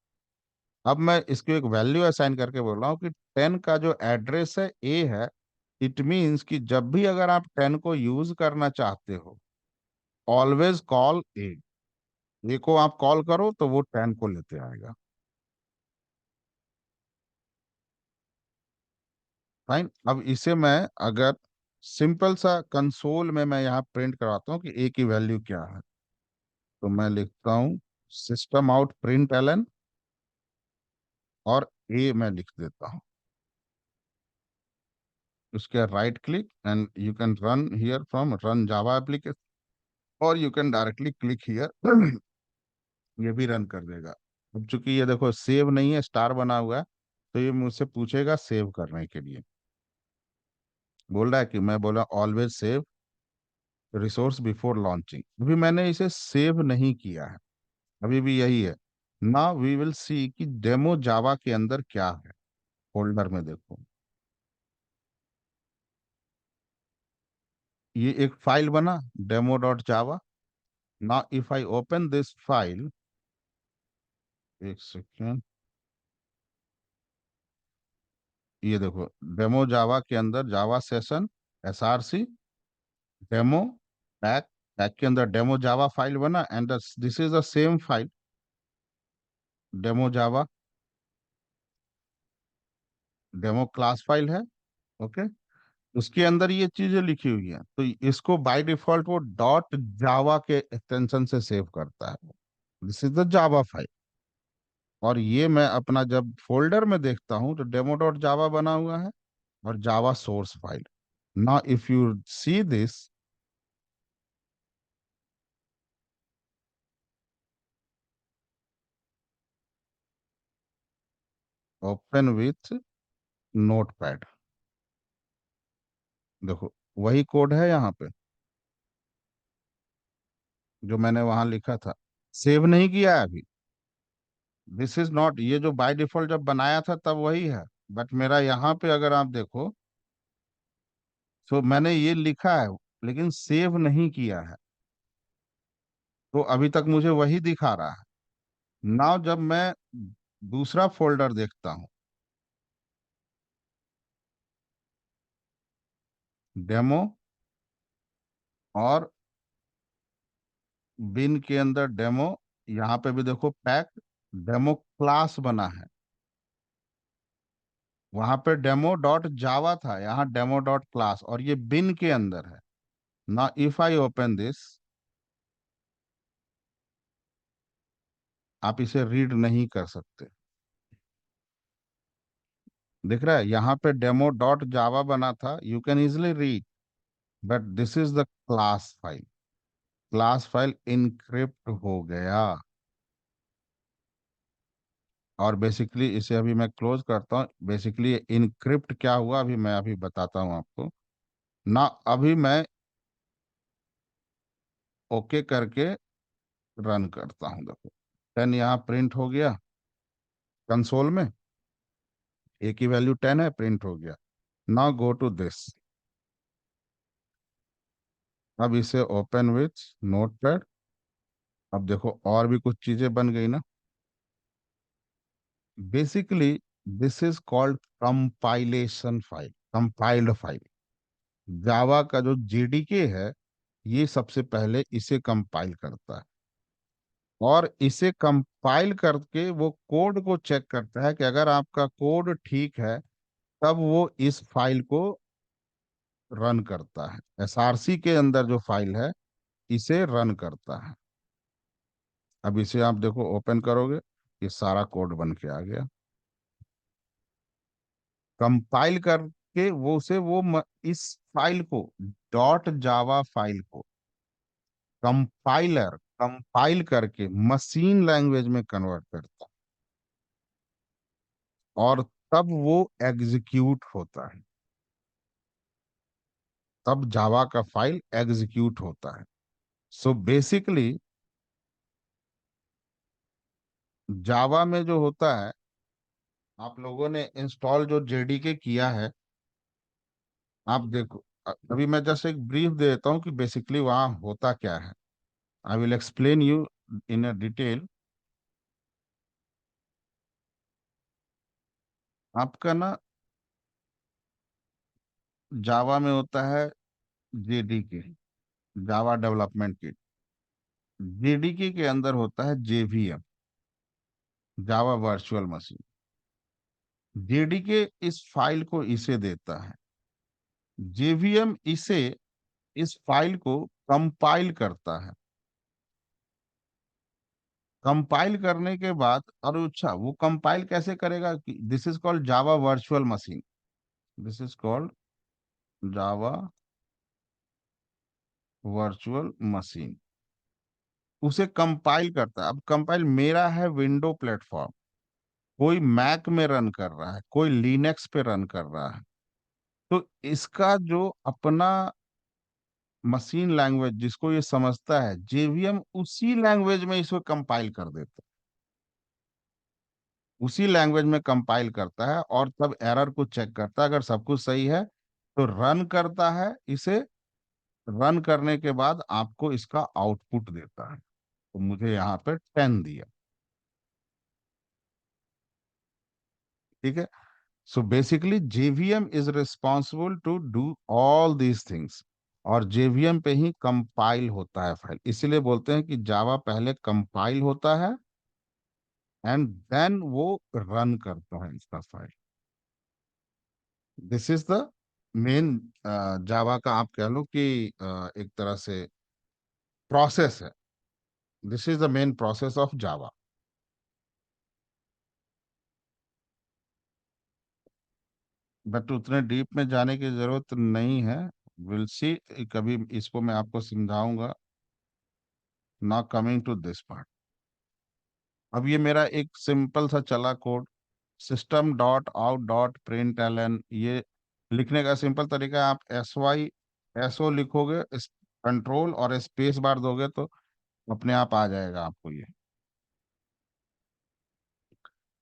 Speaker 1: अब मैं इसको एक वैल्यू असाइन करके बोल रहा हूँ कि 10 का जो एड्रेस है ए है। इट मीन्स कि जब भी अगर आप 10 को यूज करना चाहते हो, ऑलवेज कॉल ए। ए को आप कॉल करो तो वो 10 को लेते आएगा। फाइन। अब इसे मैं अगर सिंपल सा कंसोल में मैं यहाँ प्रिंट करवाता हूँ कि ए की वैल्यू क्या है, तो मैं लिखता हूँ सिस्टम आउट प्रिंट एलन, और ए मैं लिख देता हूँ। उसके right click and you can run here from run Java application, और you can directly click here. ये भी रन कर देगा। अब चूंकि ये देखो सेव नहीं है, स्टार बना हुआ है, तो ये मुझसे पूछेगा सेव करने के लिए। बोल रहा है कि मैं बोला always save resource before launching. अभी मैंने इसे सेव नहीं किया है, अभी भी यही है। ना वी विल सी कि डेमो जावा के अंदर क्या है। फोल्डर में देखो, ये एक फाइल बना, डेमो डॉट जावा। ना if I open this file, एक सेकेंड, ये देखो डेमो जावा के अंदर Java session SRC demo pack, pack के अंदर डेमो जावा फाइल बना, and this is the same file demo Java, demo class file है। ओके, उसके अंदर ये चीजें लिखी हुई हैं, तो इसको बाय डिफॉल्ट वो डॉट जावा के एक्सटेंशन से सेव करता है। This is the Java file. और ये मैं अपना जब फोल्डर में देखता हूँ तो डेमो डॉट जावा बना हुआ है, और Java source file. Now if you see this, open with notepad, देखो वही कोड है यहाँ पे जो मैंने वहां लिखा था। सेव नहीं किया है अभी। दिस इज नॉट, ये जो बाय डिफॉल्ट जब बनाया था तब वही है, बट मेरा यहाँ पे अगर आप देखो, तो मैंने ये लिखा है लेकिन सेव नहीं किया है, तो अभी तक मुझे वही दिखा रहा है। नाउ जब मैं दूसरा फोल्डर देखता हूँ, डेमो, और बिन के अंदर डेमो, यहाँ पे भी देखो पैक, डेमो क्लास बना है। वहां पे डेमो डॉट जावा था, यहाँ डेमो डॉट क्लास, और ये बिन के अंदर है। ना इफ आई ओपन दिस, आप इसे रीड नहीं कर सकते। दिख रहा है यहाँ पे डेमो डॉट जावा बना था, you can easily read, but this is the class file. Class file encrypt हो गया। और बेसिकली इसे अभी मैं क्लोज करता हूँ। बेसिकली इनक्रिप्ट क्या हुआ अभी मैं अभी बताता हूँ आपको ना। अभी मैं ओके करके रन करता हूँ, देखो 10 यहाँ प्रिंट हो गया कंसोल में। ए की वैल्यू 10 है, प्रिंट हो गया। Now go to this. अब इसे ओपन विथ नोटपैड, अब देखो और भी कुछ चीजें बन गई ना। Basically this is called compilation file, compiled file. Java का जो जेडीके है, ये सबसे पहले इसे कंपाइल करता है, और इसे कंपाइल करके वो कोड को चेक करता है कि अगर आपका कोड ठीक है, तब वो इस फाइल को रन करता है। एसआरसी के अंदर जो फाइल है, इसे रन करता है। अब इसे आप देखो, ओपन करोगे, ये सारा कोड बन के आ गया। कंपाइल करके वो उसे इस फाइल को, डॉट जावा फाइल को, कंपाइलर कंपाइल करके मशीन लैंग्वेज में कन्वर्ट करता है, और तब वो एग्जीक्यूट होता है। तब जावा का फाइल एग्जीक्यूट होता है। सो बेसिकली जावा में जो होता है, आप लोगों ने इंस्टॉल जो जेडीके किया है, आप देखो, अभी मैं जस्ट एक ब्रीफ दे देता हूँ कि बेसिकली वहाँ होता क्या है। I will explain you in a detail. आपका ना, जावा में होता है JDK, Java development kit. JDK के अंदर होता है JVM, Java virtual machine. JDK इस फाइल को इसे देता है, जेवीएम इसे, इस फाइल को कंपाइल करता है। कंपाइल करने के बाद, और अच्छा, वो कंपाइल कैसे करेगा कि this is called Java virtual machine, this is called Java virtual machine. उसे कंपाइल करता है। अब कंपाइल मेरा है विंडो प्लेटफॉर्म, कोई मैक में रन कर रहा है, कोई लिनक्स पे रन कर रहा है, तो इसका जो अपना मशीन लैंग्वेज जिसको ये समझता है, जेवीएम उसी लैंग्वेज में इसको कंपाइल कर देता है, उसी लैंग्वेज में कंपाइल करता है, और तब एरर को चेक करता है। अगर सब कुछ सही है तो रन करता है इसे। रन करने के बाद आपको इसका आउटपुट देता है। तो मुझे यहाँ पे 10 दिया। ठीक है। So basically JVM is responsible to do all these things, और जेवीएम पे ही कंपाइल होता है फाइल। इसीलिए बोलते हैं कि जावा पहले कंपाइल होता है, एंड देन वो रन करता है इसका file. This is the main Java का, आप कह लो कि एक तरह से प्रोसेस है। This is the main process of Java. But उतने डीप में जाने की जरूरत नहीं है। विल सी, कभी इसको मैं आपको समझाऊंगा। ना कमिंग टू दिस पार्ट। अब ये मेरा एक सिंपल सा चला code, system dot out dot print L N. ये लिखने का सिंपल तरीका है, आप एस ओ लिखोगे, कंट्रोल और स्पेस बार दोगे तो अपने आप आ जाएगा आपको ये।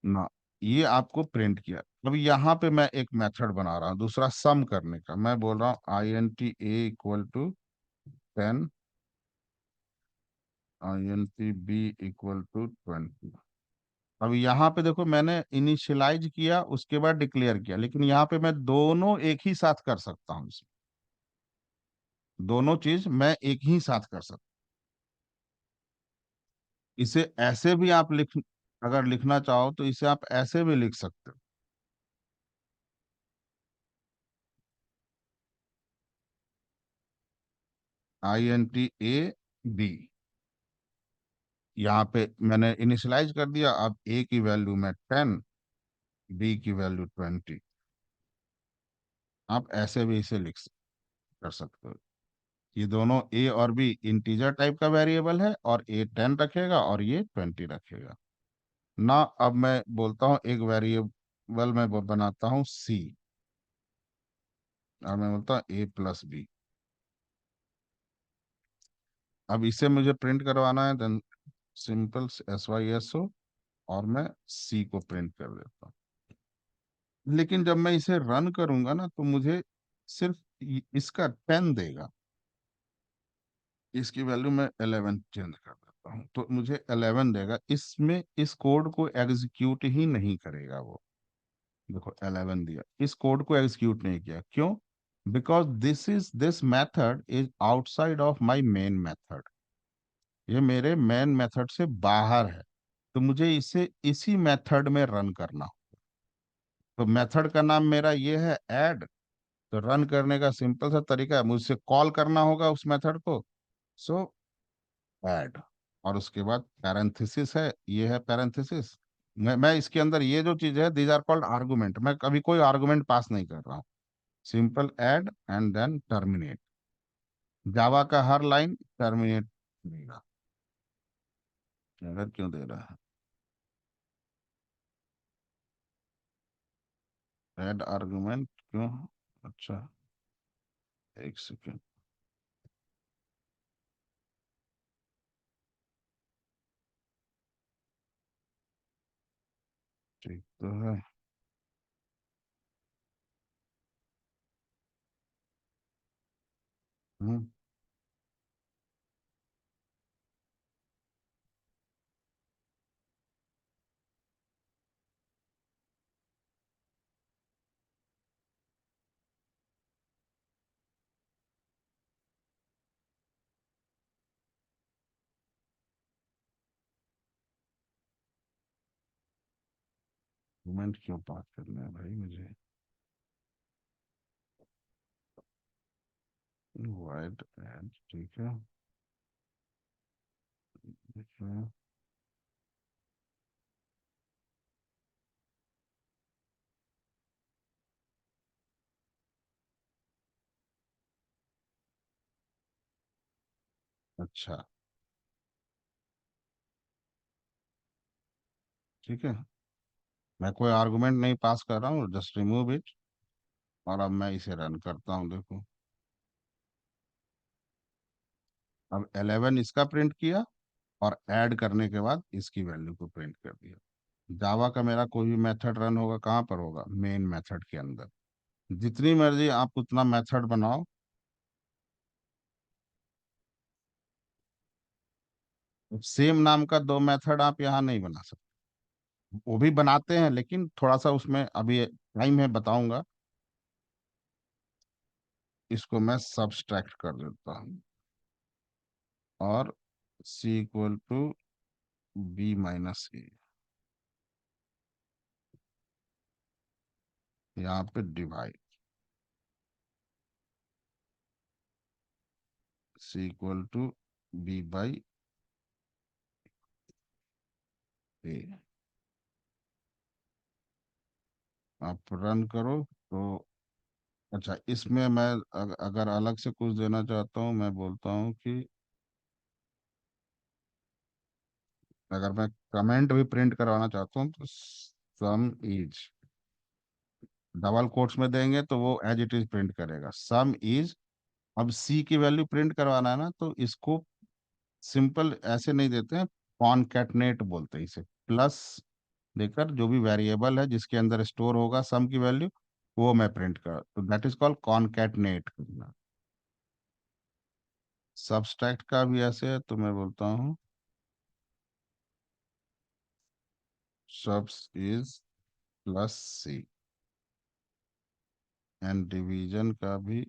Speaker 1: ना, ये आपको प्रिंट किया। अब यहाँ पे मैं एक मेथड बना रहा हूँ दूसरा, सम करने का। मैं बोल रहा हूँ INT A = 10, INT B = 20। अब यहाँ पे देखो, मैंने इनिशियलाइज किया, उसके बाद डिक्लेयर किया, लेकिन यहाँ पे मैं दोनों एक ही साथ कर सकता हूँ इसमें। दोनों चीज मैं एक ही साथ कर सकता हूँ। इसे ऐसे भी आप अगर लिखना चाहो तो इसे आप ऐसे भी लिख सकते हो। INT A B, यहाँ पे मैंने इनिशियलाइज कर दिया। अब ए की वैल्यू में 10, बी की वैल्यू 20। आप ऐसे भी इसे कर सकते हो। ये दोनों ए और बी इंटीजर टाइप का वेरिएबल है, और ए 10 रखेगा और ये 20 रखेगा ना। अब मैं बोलता हूँ एक वेरिएबल में बनाता हूँ सी, और मैं बोलता हूँ A+B। अब इसे मुझे प्रिंट करवाना है, देन सिंपल SYSO, और मैं सी को प्रिंट कर देता हूँ। लेकिन जब मैं इसे रन करूंगा ना, तो मुझे सिर्फ इसका 10 देगा। इसकी वैल्यू मैं 11 चेंज कर दूँ। तो मुझे 11 देगा, इसमें इस कोड को एग्जीक्यूट ही नहीं करेगा वो। देखो 11 दिया, इस कोड को एग्जीक्यूट नहीं किया, क्यों? Because this method is outside of my main method, ये मेरे मेन मेथड से बाहर है, तो मुझे इसे इसी मेथड में रन करना। तो मेथड का नाम मेरा ये है ऐड, तो रन करने का सिंपल सा तरीका है, मुझसे कॉल करना होगा उस मेथड को। सो ऐड, और उसके बाद पैरेंथेसिस है, ये है पैरेंथेसिस। मैं इसके अंदर ये जो चीज है, दीज आर कॉल्ड आर्गुमेंट, मैं कभी कोई आर्गुमेंट पास नहीं कर रहा हूँ। Simple add and then terminate, Java का हर लाइन टर्मिनेट देगा। एरर क्यों दे रहा है? ऐड आर्गुमेंट क्यों? अच्छा, एक सेकेंड। ठीक तो है। हम्म। आर्गुमेंट क्यों पास करना है भाई मुझे? वाइड ऐड, ठीक है। ठीक है। अच्छा, ठीक है। मैं कोई आर्गुमेंट नहीं पास कर रहा हूँ, जस्ट रिमूव इट। और अब मैं इसे रन करता हूँ, देखो। अब 11 इसका प्रिंट किया, और ऐड करने के बाद इसकी वैल्यू को प्रिंट कर दिया। जावा का मेरा कोई भी मेथड रन होगा कहाँ पर होगा? मेन मेथड के अंदर। जितनी मर्जी आप उतना मेथड बनाओ। सेम नाम का दो मेथड आप यहाँ नहीं बना सकते। वो भी बनाते हैं, लेकिन थोड़ा सा उसमें अभी टाइम है, बताऊंगा। इसको मैं सब्सट्रैक्ट कर देता हूँ, और C equal to B minus A, यहाँ पे divide, C equal to B by A. आप रन करो तो। अच्छा, इसमें मैं अगर अलग से कुछ देना चाहता हूँ, मैं बोलता हूँ कि अगर मैं कमेंट भी प्रिंट करवाना चाहता हूँ, तो सम इज, डबल कोट्स में देंगे तो वो एज इट इज प्रिंट करेगा, सम इज। अब सी की वैल्यू प्रिंट करवाना है ना, तो इसको सिंपल ऐसे नहीं देते हैं, कॉनकैटनेट बोलते हैं इसे। प्लस देकर जो भी वेरिएबल है जिसके अंदर स्टोर होगा सम की वैल्यू, वो मैं प्रिंट कर, तो दैट इज कॉल्ड कॉनकैटनेट करना। सब्सट्रैक्ट का भी ऐसे है, तो मैं बोलता हूँ subs is plus C, and division का भी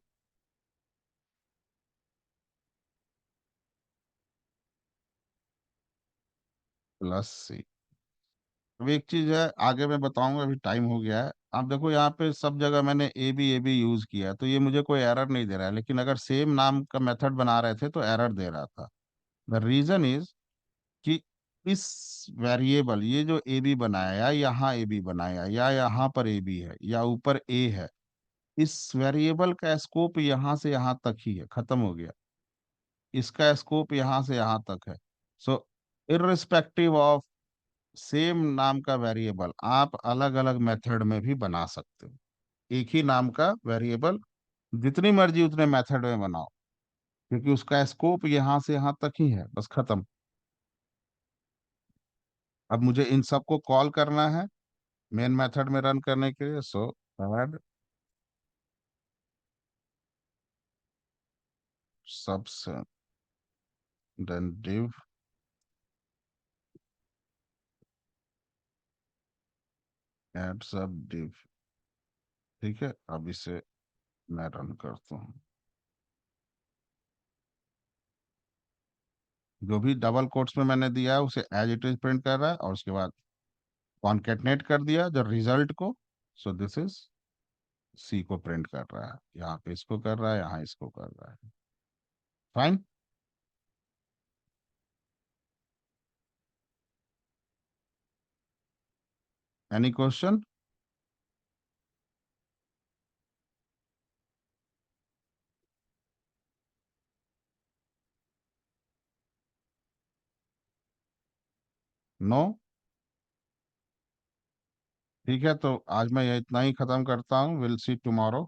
Speaker 1: प्लस सी। अब एक चीज है, आगे मैं बताऊंगा, अभी टाइम हो गया है। आप देखो यहाँ पे सब जगह मैंने ए बी यूज किया है, तो ये मुझे कोई एरर नहीं दे रहा है, लेकिन अगर सेम नाम का मेथड बना रहे थे तो एरर दे रहा था। द रीजन इज कि इस वेरिएबल, ये जो ए बी बनाया, या यहाँ ए बी बनाया, या यहाँ पर ए बी है, या ऊपर ए है, इस वेरिएबल का स्कोप यहाँ से यहाँ तक ही है, खत्म हो गया। इसका स्कोप यहाँ से यहाँ तक है। सो इररिस्पेक्टिव ऑफ सेम नाम का वेरिएबल, आप अलग अलग मेथड में भी बना सकते हो। एक ही नाम का वेरिएबल जितनी मर्जी उतने मेथड में बनाओ, क्योंकि उसका स्कोप यहाँ से यहाँ तक ही है, बस खत्म। अब मुझे इन सबको कॉल करना है मेन मेथड में रन करने के लिए, सो ऐड सबस, देन डिव एड सब डिव। ठीक है, अब इसे मैं रन करता हूँ। जो भी डबल कोट्स में मैंने दिया है उसे एज इट इज प्रिंट कर रहा है, और उसके बाद कॉन्केटनेट कर दिया जो रिजल्ट को। सो दिस इज सी को प्रिंट कर रहा है, यहाँ पे इसको कर रहा है, यहाँ इसको कर रहा है। फाइन। Any question? नो? ठीक है, तो आज मैं ये इतना ही खत्म करता हूँ। Will see tomorrow.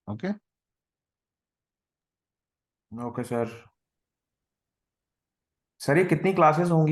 Speaker 1: Okay.
Speaker 2: Okay sir. Sir ये कितनी क्लासेस होंगी?